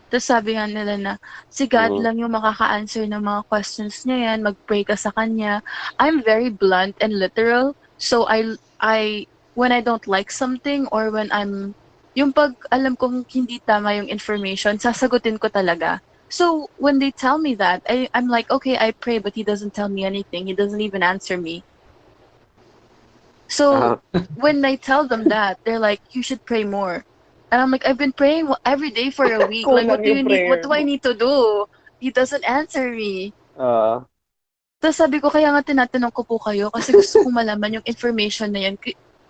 Tapos sabi nga nila na, si God lang yung makaka-answer ng mga questions niya yan, mag-pray ka sa Kanya. I'm very blunt and literal, so when I don't like something or when yung pag alam kong hindi tama yung information, sasagutin ko talaga. So, when they tell me that, I'm like, okay, I pray, but he doesn't tell me anything. He doesn't even answer me. So, when I tell them that, they're like, you should pray more. And I'm like, I've been praying every day for a week. Like, what do I need to do? He doesn't answer me. Tapos sabi ko, kaya nga tinatanong ko po kayo kasi gusto kong malaman yung information na yan.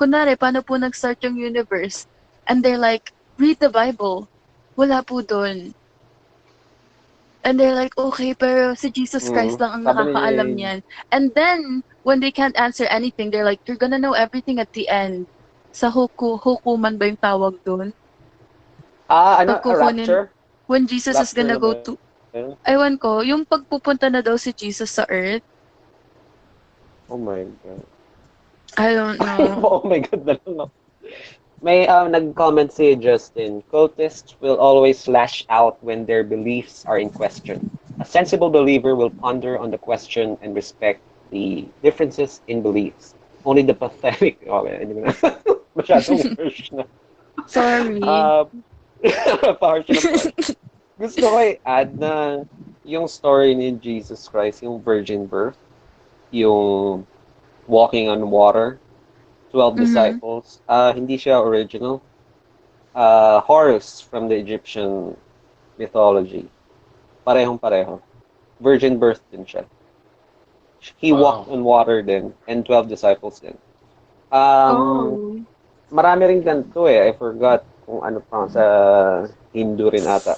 Kunwari, paano po nag-start yung universe? And they're like, read the Bible. Wala po dun. And they're like, okay, pero si Jesus Christ lang ang nakakaalam niyan. And then, when they can't answer anything, they're like, you're gonna know everything at the end. Sa hukuman ba yung tawag dun? Rapture? When Jesus is gonna go to... Ewan ko, yung pagpupunta na daw si Jesus sa earth. Oh my God. I don't know. Oh my God na lang. May nag-comment si Justin, cultists will always lash out when their beliefs are in question. A sensible believer will ponder on the question and respect the differences in beliefs. Only the pathetic... hindi mo na. Masyadong harsh na. Sorry. Harsh na. Gusto ko i-add na yung story ni Jesus Christ, yung virgin birth, yung walking on water, 12 disciples, hindi siya original. Horus from the Egyptian mythology. Parehong-pareho. Virgin birth din siya. He walked on water din, and 12 disciples din. Marami rin ganito I forgot kung ano pa sa Hindu rin ata.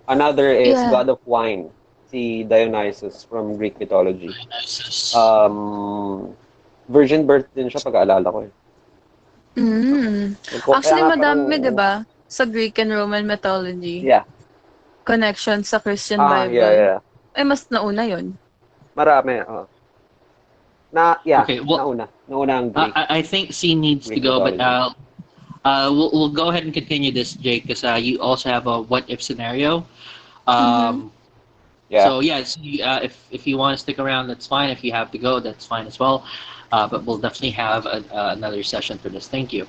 Another is God of Wine, si Dionysus from Greek mythology. Virgin birth din siya pag-aalala ko Actually, madami, di ba? Sa Greek and Roman mythology. Yeah. Connection sa Christian Bible. Yeah. Mas nauna yun. Marami, Okay, nauna ang Greek. I think C needs to go, but we'll go ahead and continue this, Jake, because you also have a what-if scenario. Yeah. So yeah, if you want to stick around, that's fine. If you have to go, that's fine as well. But we'll definitely have another session for this. Thank you.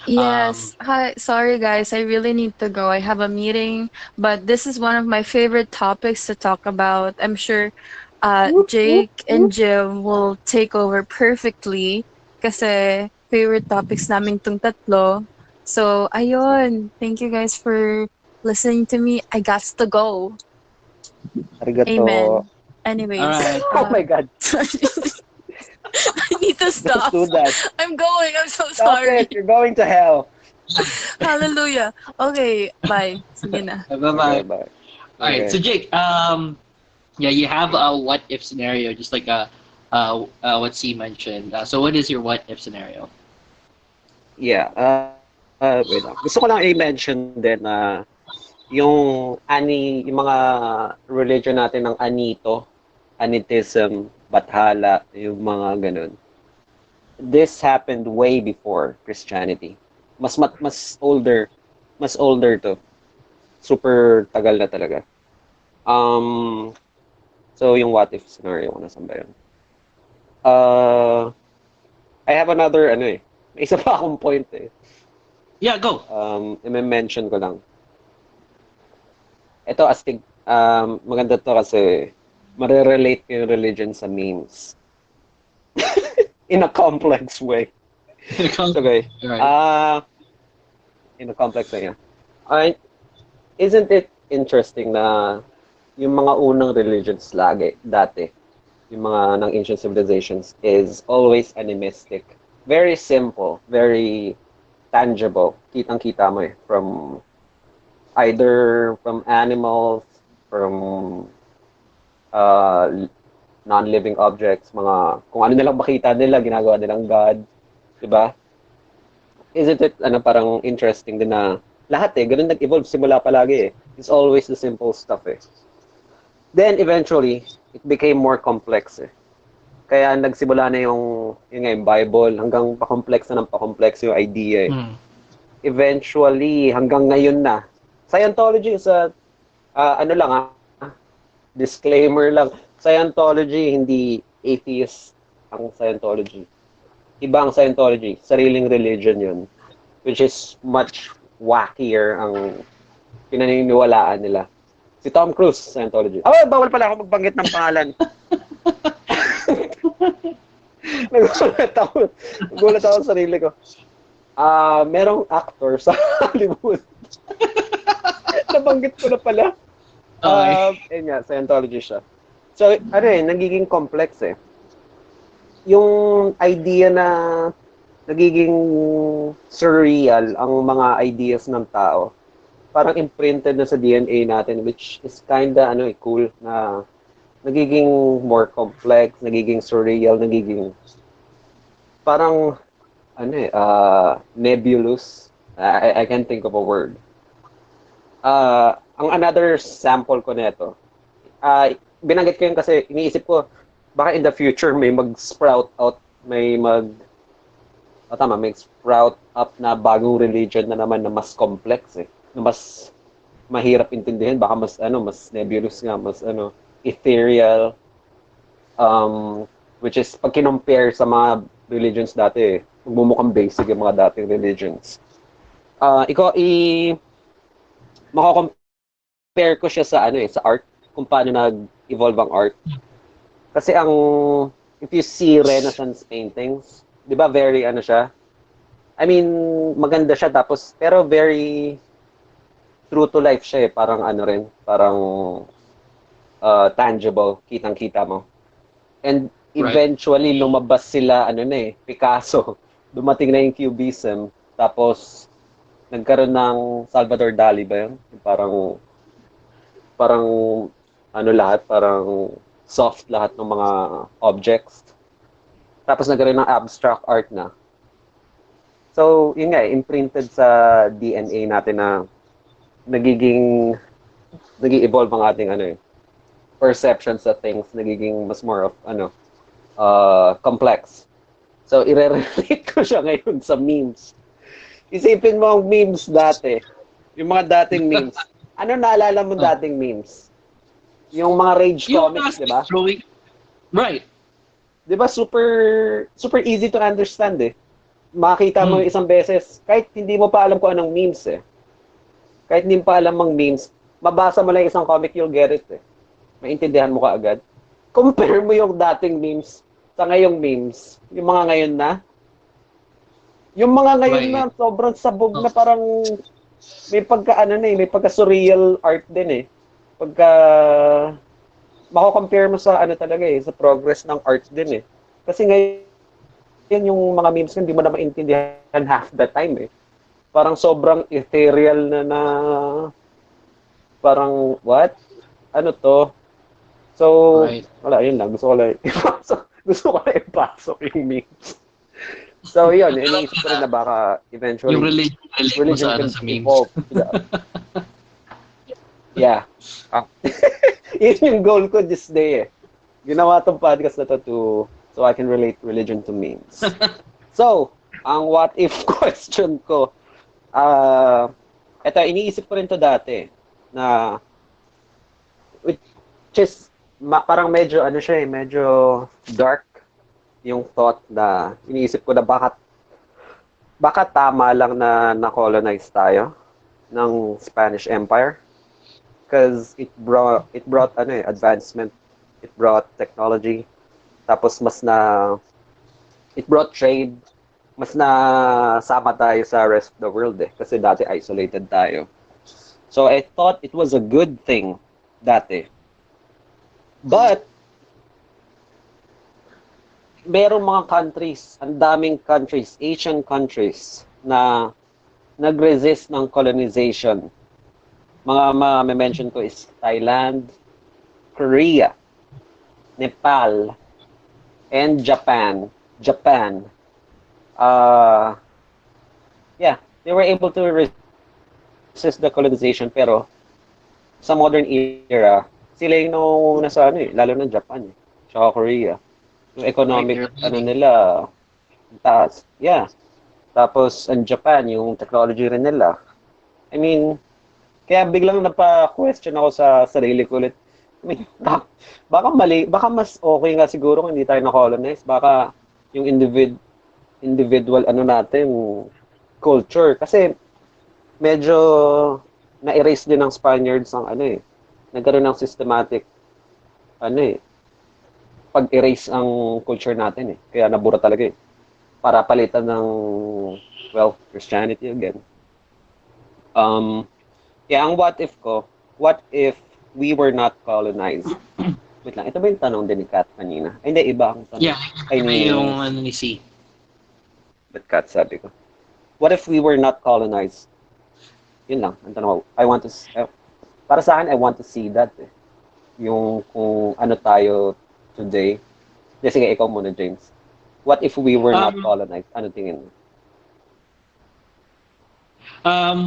Um, Yes. Hi. Sorry, guys. I really need to go. I have a meeting, but this is one of my favorite topics to talk about. I'm sure Whoop, whoop, Jake and whoop. Jim will take over perfectly kasi favorite topics namin tong tatlo. So, ayun. Thank you guys for listening to me. I got to go. Arigato. Amen. all Anyways, right. Oh my God. I need to Don't stop. do that. I'm going. I'm so Stop sorry. it. You're going to hell. Hallelujah. Okay, bye. Sige na. Bye Okay, bye. bye. All right. So Okay. Jake, yeah, you have a what if scenario, just like what C mentioned. So what is your what if scenario? Yeah. Wait lang. Gusto ko lang i-mention din na yung mga religion natin ng Anito, Anitism, Bathala, yung mga ganun. This happened way before Christianity. Mas older to. Super tagal na talaga. So yung what if scenario ko nasan ba yun? I have another may isa pa akong point eh. Yeah, go. I-mention ko lang. Ito astig maganda to kasi marirelate ko yung religion sa memes in a complex way. Okay. All right. In a complex way. Isn't it interesting na yung mga unang religions dati, yung mga ng ancient civilizations is always animistic. Very simple, very tangible. Kitang-kita mo from either from animals, from uh, non-living objects, mga kung ano nilang makita nila, ginagawa nilang God, 'di ba? Isn't it parang interesting din na lahat ganun nag-evolve simula palagi eh. It's always the simple stuff eh. Then eventually, it became more complex eh. Kaya nagsimula na yung Bible hanggang pa-complex na ng pa-complex yung idea eh. Hmm. Eventually, hanggang ngayon na. Scientology is disclaimer lang. Scientology, hindi atheist ang Scientology. Iba ang Scientology. Sariling religion yun. Which is much wackier ang pinaniniwalaan nila. Si Tom Cruise, Scientology. Bawal pala ako magbanggit ng pangalan. Nagulat ako sa sarili ko. Merong actor sa Hollywood. Nabanggit ko na pala. Yun nga, Scientology siya. So, nagiging complex eh. Yung idea na nagiging surreal ang mga ideas ng tao, parang imprinted na sa DNA natin, which is kinda cool na nagiging more complex, nagiging surreal, nagiging parang nebulous. I can't think of a word. Ang another sample ko nito, binanggit ko yun kasi iniisip ko, baka in the future may mag-sprout out, may sprout up na bagong religion na naman na mas complex eh. Na mas mahirap intindihin, baka mas nebulous nga, mas ethereal, which is pag kinompare sa mga religions dati, magmumukhang basic yung mga dating religions. Mako-compare ko siya sa sa art, kung paano nag-evolve ang art. Kasi if you see Renaissance paintings, 'di ba very siya? I mean, maganda siya tapos pero very true to life siya eh. Parang parang tangible, kitang-kita mo. And eventually lumabas sila Picasso. Dumating na yung Cubism, tapos nagkaroon ng Salvador Dali ba yun? Parang lahat, parang soft lahat ng mga objects. Tapos nagkaroon ng abstract art na. So, yun nga, imprinted sa DNA natin na nag-evolve ang ating perception sa things, nagiging mas more of complex. So, i-relate ko siya ngayon sa memes. Isipin mo ang memes dati. Yung mga dating memes. Ano naalala mo dating memes? Yung mga Rage Yung comics, di plastic ba? throwing, right. Di ba super easy to understand eh. Makita mo yung isang beses, kahit hindi mo pa alam kung anong memes eh. Kahit hindi mo pa alam ang memes, mabasa mo lang yung isang comic, you'll get it eh. Maintindihan mo kaagad. Compare mo yung dating memes sa ngayong memes. Yung mga ngayon na. Yung mga ngayon na sobrang sabog na parang may pagka may pagka surreal art din eh. Pagka mako-compare mo sa talaga eh, sa progress ng arts din eh. Kasi ngayon yung mga memes hindi mo na maintindihan half the time eh. Parang sobrang ethereal na parang what? Ano to? So, wala, yun lang. Gusto ko lang ipasok yung memes. So, yun. Iniisip ko rin na baka eventually Yung religion can sa memes. evolve. Yeah. Yun yung goal ko this day eh. Ginawa tong podcast na to so I can relate religion to memes. So, ang what if question ko, eto, iniisip ko rin to dati na which is parang medyo siya eh, medyo dark yung thought na iniisip ko na baka tama lang na na-colonize tayo ng Spanish Empire because it brought advancement, it brought technology, tapos it brought trade, mas na sama tayo sa rest of the world eh kasi dati isolated tayo. So I thought it was a good thing dati. But merong mga countries, ang daming countries, Asian countries na nag-resist ng colonization. Mga mention ko is Thailand, Korea, Nepal, and Japan. Yeah, they were able to resist the colonization pero sa modern era, sila yung nasa lalo na Japan tsaka Korea. Yung economic nila taas. Yeah. Tapos ang Japan, yung technology rin nila. I mean, kaya biglang napa-question ako sa sarili ko ulit. I mean, baka mali, baka mas okay nga siguro kung hindi tayo na-colonize. Baka yung individual natin, culture. Kasi medyo na-erase din ng Spaniards ang nagkaroon ng systematic pag-erase ang culture natin eh. Kaya nabura talaga eh. Para palitan ng Christianity again. Yeah, ang what if ko, what if we were not colonized? Wait lang, ito ba yung tanong din ni Kat kanina? Ay, hindi, iba ang tanong. Yeah, yung ni C. But Kat, sabi ko. What if we were not colonized? Yun lang, ang tanong ko. Para sa akin, I want to see that eh. Yung kung ano tayo today. Sige, ikaw muna, James. What if we were not colonized? Ano tingin mo?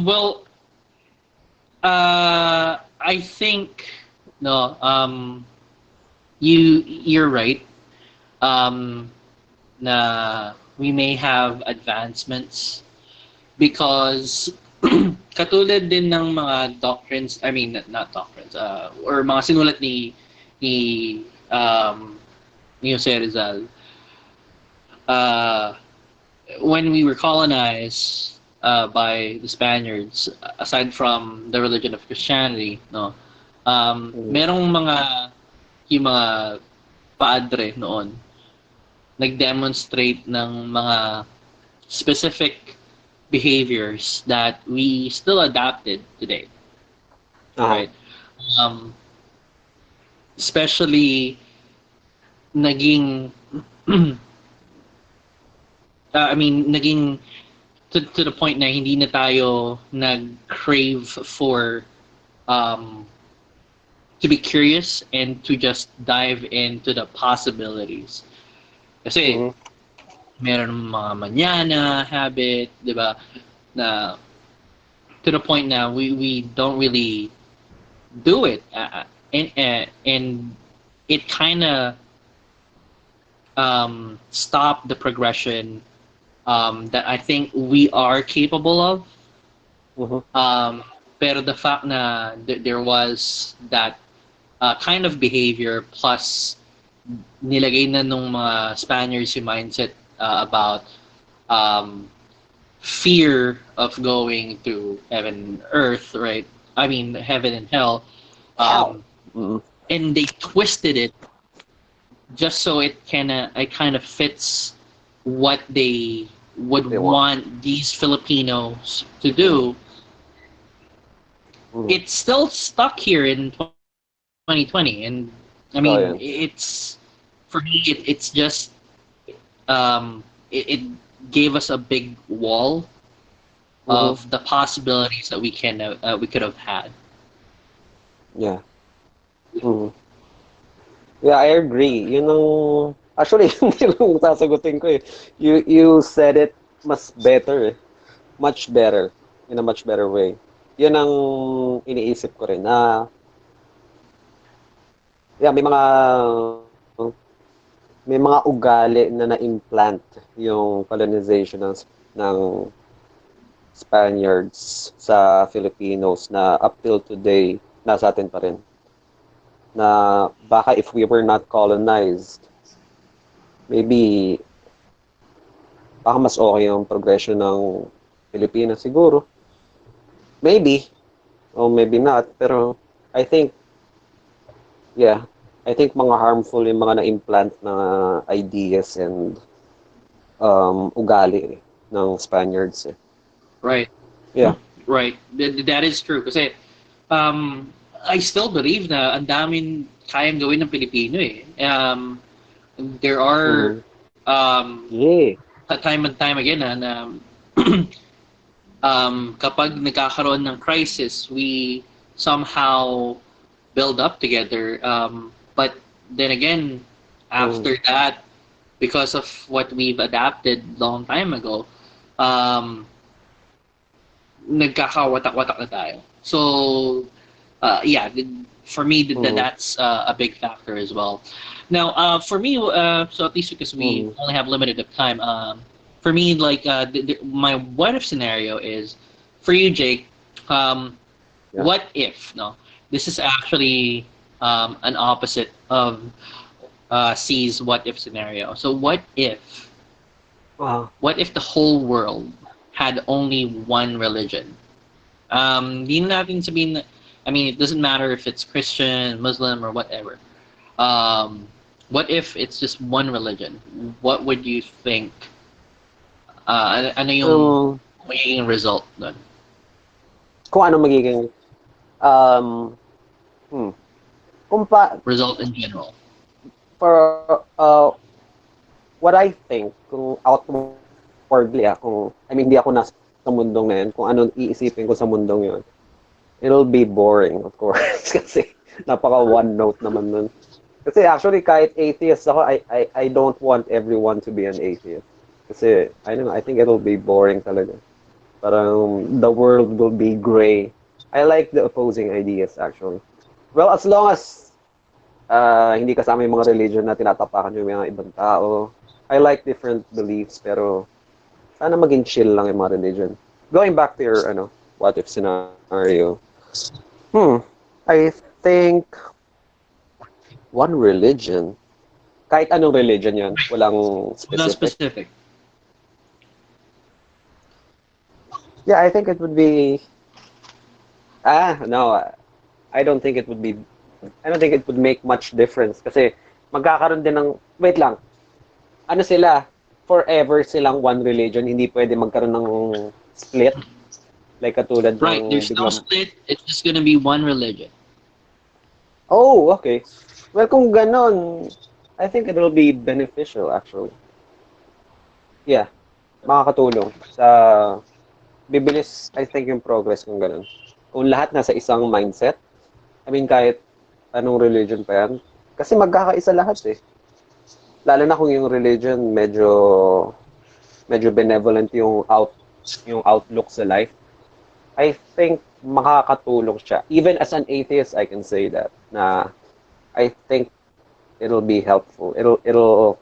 Well, I think you're right. Na we may have advancements because katulad din ng mga doctrines, I mean not doctrines, or mga sinulat ni Jose Rizal. When we were colonized by the Spaniards, aside from the religion of Christianity, merong yung mga padre noon nag-demonstrate ng mga specific behaviors that we still adapted today. Right? Especially naging naging to the point na hindi na tayo nag-crave for to be curious and to just dive into the possibilities. Kasi meron mga manana habit, 'di ba? Na to the point na we don't really do it, and it kind of stop the progression that I think we are capable of. Pero the fact na there was that kind of behavior plus nilagay na nung mga Spaniards yung mindset about um, fear of going to heaven and earth, right? I mean, heaven and hell. Mm. And they twisted it just so it kind of fits what they would They want. want these Filipinos to do. Mm. It's still stuck here in 2020, and I mean, Oh, yeah. it's for me, it's just it gave us a big wall Mhm. of the possibilities that we could have had. Yeah. Mm. Yeah, I agree. Yun ang actually yun yung sasagutin ko eh. You said it mas better eh. Much better. In a much better way. Yun ang iniisip ko rin na yeah, may mga ugali na na-implant yung colonization ng Spaniards sa Filipinos na up till today nasa atin pa rin. Na baka if we were not colonized, maybe baka mas okay yung progression ng Pilipinas siguro. Maybe. Or maybe not. Pero I think, yeah, I think mga harmful yung mga na-implant na ideas and ugali ng Spaniards. Eh. Right. Yeah. Right. That is true. Kasi I still believe na ang daming kayang gawin ng Pilipino eh. There are Yeah. time and time again na kapag nagkakaroon ng crisis, we somehow build up together. But then again, after that, because of what we've adapted long time ago, nagkakawatak-watak na tayo. So, yeah, for me, that's a big factor as well. Now, for me, so at least because we only have limited of time, for me, like my what if scenario is for you, Jake. What if? No, this is actually an opposite of C's what if scenario. So what if? What if the whole world had only one religion? Di natin sabihin, I mean, it doesn't matter if it's Christian, Muslim, or whatever. What if it's just one religion? What would you think? Ano yung magiging result nun? Kung ano magiging result in general. For what I think, kung outwardly kung I mean hindi ako nasa mundong na yun, kung anong iisipin ko sa mundong yun, it'll be boring, of course, kasi napaka one note naman nun. Kasi actually kahit atheist ako, I don't want everyone to be an atheist. Kasi I don't know, I think it'll be boring talaga. Parang the world will be gray. I like the opposing ideas actually. Well, as long as hindi kasama yung mga religion na tinatapakan yung mga ibang tao. I like different beliefs, pero sana maging chill lang yung mga religion. Going back to your what if scenario. I think one religion. Kahit anong religion yun, walang specific. Walang specific. Yeah, I think it would be no. I don't think it would make much difference kasi magkakaroon din ng wait lang. Ano sila? Forever silang one religion, hindi pwede magkaroon ng split like katulad right, ng there's no split. It's just gonna be one religion. Oh, okay. Well, kung ganon, I think it will be beneficial actually. Yeah. Makakatulong sa bibilis, I think, yung progress kung ganon. Kung lahat nasa isang mindset, I mean, kahit anong religion pa yan, kasi magkakaisa lahat eh. Lalo na kung yung religion medyo benevolent yung outlook sa life. I think makakatulong siya. Even as an atheist, I can say that na I think it'll be helpful. It'll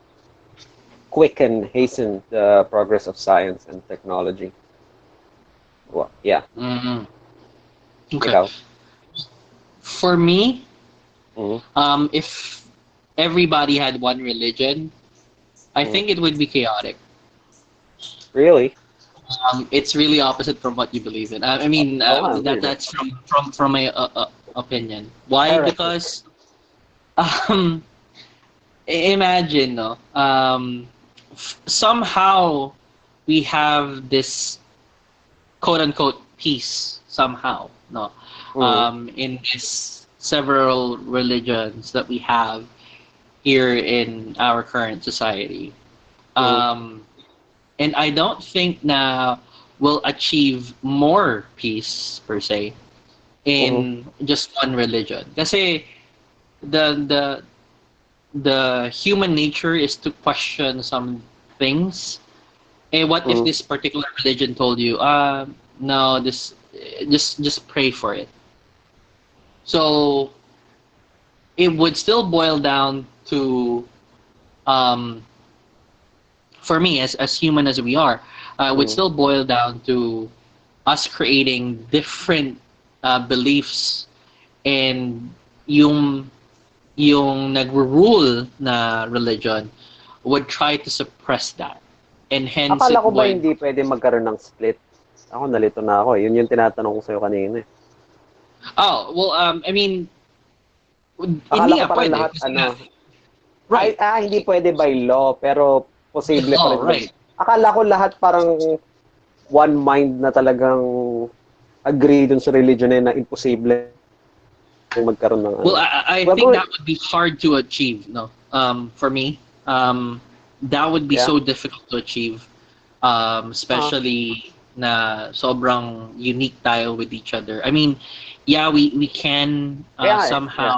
hasten the progress of science and technology. Well, yeah. Mm-hmm. Okay. Ikaw? For me, Mhm. If everybody had one religion, I Mhm. think it would be chaotic. Really? It's really opposite from what you believe in. I mean, Oo nga, that weird. that's from my opinion. Why? Heretic. Because um, imagine, no, somehow we have this quote unquote peace somehow, no, Mhm. in this several religions that we have here in our current society. Mhm. Um, and I don't think na we'll achieve more peace per se Mhm. in just one religion. Kasi the the the human nature is to question some things. What if Mhm. this particular religion told you, no, this just pray for it. So it would still boil down to um, for me as human as we are, would Mhm. still boil down to us creating different beliefs and yung yung nagro-rule na religion would try to suppress that, and hence Akala it ko ba would hindi pwede magkaroon ng split? Ako nalito na ako. Yun yung tinatanong ko sa'yo kanina. oh well I mean hindi Akala ko nga parang pwede lahat, kasi nga ay, right hindi pwede by law, pero posible pa oh rin right Akala ko lahat parang one mind na talagang agree dun sa religion na imposible magkaroon ng well I Well, think that would be hard to achieve, no, for me, that would be yeah. so difficult to achieve, Uh, especially na sobrang unique tayo with each other. I mean, yeah, we can kaya nga eh. Yeah. somehow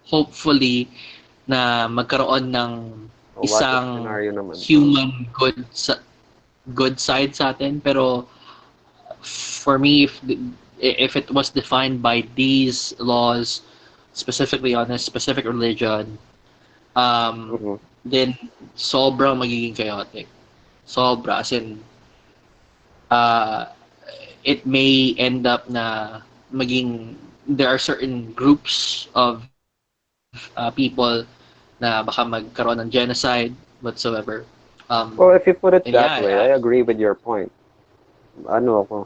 hopefully na magkaroon ng So, what if isang scenario naman? human good side sa atin, pero for me if it was defined by these laws specifically on a specific religion, um Mhm. then sobrang magiging chaotic, sobra, as in uh it may end up na maging there are certain groups of people na baka magkaroon ng genocide whatsoever. Well, if you put it And that way, yeah, I agree with your point. Ano ako?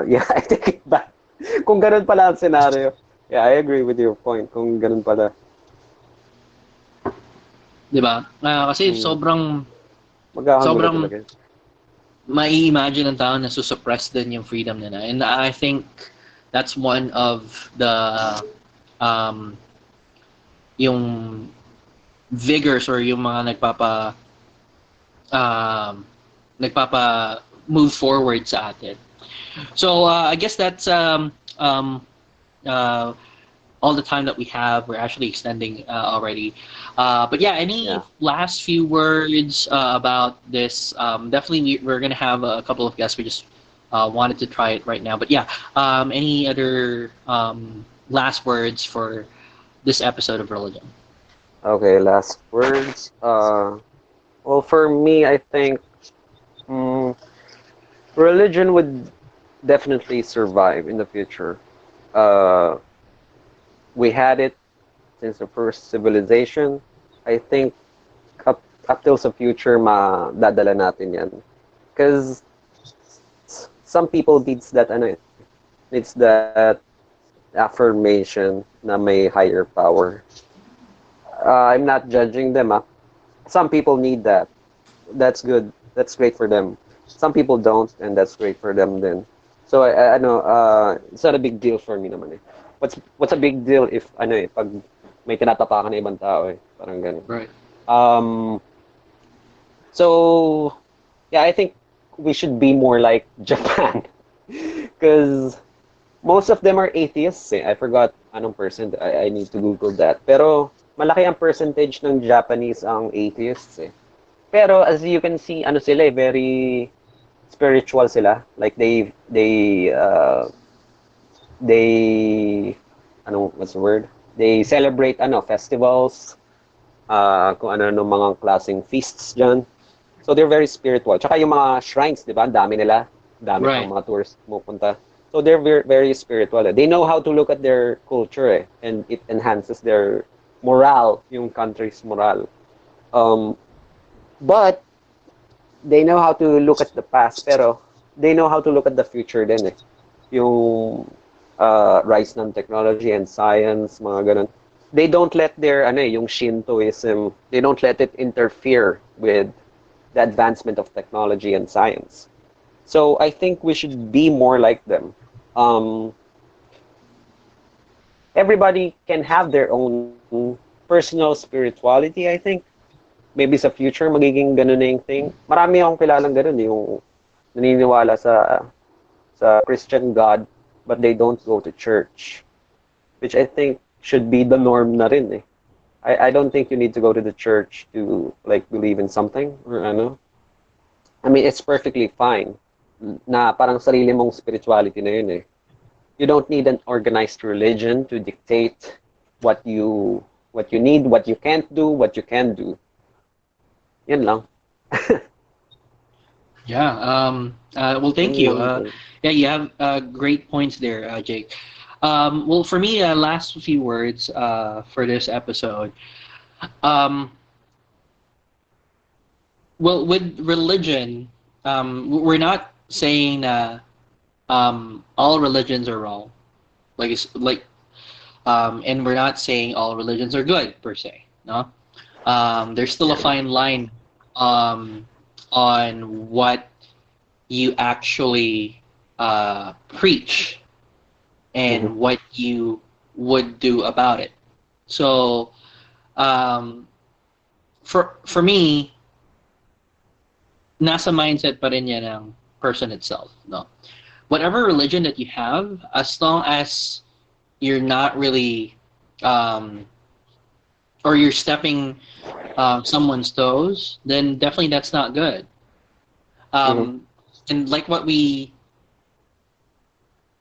Yeah, I take it back. Kung ganun pala ang scenario. Yeah, I agree with your point. Kung ganun pala. di ba? Kasi Hmm. sobrang Magkakagulo sobrang talaga. mai-imagine ng tao na suppress din yung freedom nila. And I think that's one of the um, yung vigors or yung mga um, nagpapa move forward sa atin. So I guess that's uh, all the time that we have. We're actually extending already. But yeah, any Yeah. last few words about this? Definitely, we're going to have a couple of guests. We just wanted to try it right now. But yeah, any other last words for this episode of Religion? Okay, last words. Well, for me, I think mm, religion would definitely survive in the future. Uh, we had it since the first civilization. I think up till sa future, madadala natin yan. Because some people needs that affirmation na may higher power. I'm not judging them. Some people need that. That's good. That's great for them. Some people don't, and that's great for them then. So I know it's not a big deal for me naman eh. What's a big deal if pag may tinatapakan na ibang tao eh, parang ganun. Right. Um so yeah, I think we should be more like Japan because most of them are atheists eh. I forgot anong percent. I need to Google that. Pero malaki ang percentage ng Japanese ang atheists eh. Pero as you can see, sila eh, very spiritual sila. Like they what's the word? They celebrate festivals, kung ano mga klaseng feasts diyan. So they're very spiritual. Tsaka yung mga shrines, 'di ba? Ang dami nila. Dami pang Right. mga tourists pumupunta. So they're very, very spiritual. Eh. They know how to look at their culture eh, and it enhances their morale, yung country's morale. Um, but they know how to look at the past, pero they know how to look at the future din eh. Yung rise ng technology and science, mga ganun. They don't let their, ano eh, yung Shintoism, they don't let it interfere with the advancement of technology and science. So I think we should be more like them. Um, Everybody can have their own personal spirituality, I think. Maybe sa future, magiging ganun na yung thing. Marami akong kilalang ganun, yung naniniwala sa Christian God, but they don't go to church. Which I think should be the norm na rin eh. I don't think you need to go to the church to like believe in something or ano. I mean, it's perfectly fine na parang sarili mong spirituality na yun eh. You don't need an organized religion to dictate what you need, what you can't do, what you can do. Yan lang. Yeah. Well, thank you. Yeah, you have great points there, Jake. Well, for me, last few words for this episode. Well, with religion, we're not saying all religions are wrong, and we're not saying all religions are good per se. No, there's still a fine line on what you actually preach and what you would do about it. So, for me, nasa mindset pa rin yan ng person itself. No, whatever religion that you have, as long as you're not really or you're stepping someone's toes, then definitely that's not good. And like what we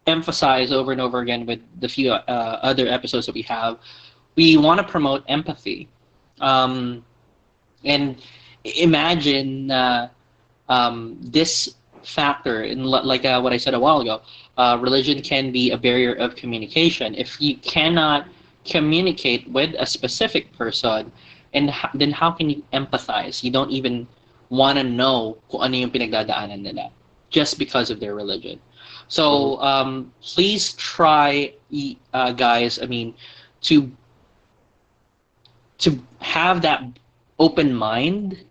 emphasize over and over again with the few other episodes that we have, we want to promote empathy. And imagine this factor, in like what I said a while ago, religion can be a barrier of communication. If you cannot communicate with a specific person, and then how can you empathize? You don't even want to know kung ano yung pinagdadaanan nila just because of their religion. So please try, guys. I mean, to have that open mind.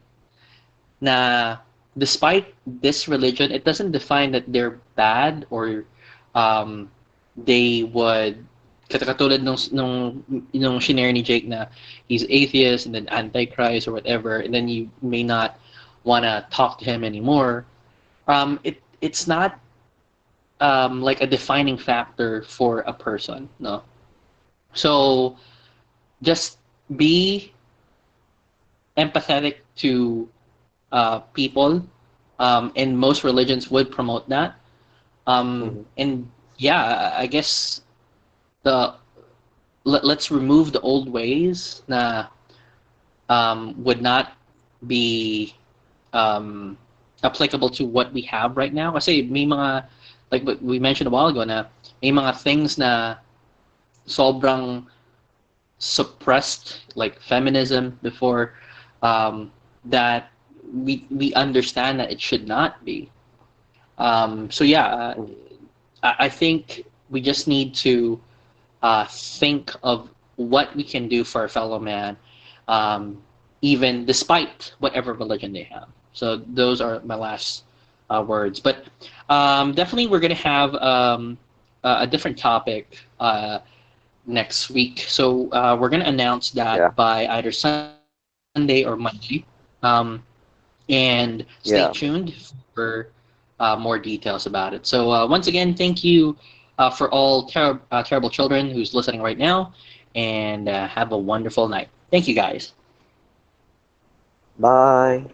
Na despite this religion, it doesn't define that they're bad or they would. Katulad nung shinare ni Jake na he's atheist and then antichrist or whatever, and then you may not want to talk to him anymore. It's not like a defining factor for a person, no. So just be empathetic to people, and most religions would promote that. And yeah, I guess let's remove the old ways na would not be applicable to what we have right now. Kasi may mga, like what we mentioned a while ago, na may mga things na sobrang suppressed, like feminism before, that we understand that it should not be. So yeah, I think we just need to think of what we can do for our fellow man, even despite whatever religion they have. So those are my last words. But definitely we're going to have a different topic next week. So we're going to announce that by either Sunday or Monday. And stay tuned for more details about it. So once again, thank you for all terrible children who's listening right now, and have a wonderful night. Thank you, guys. Bye.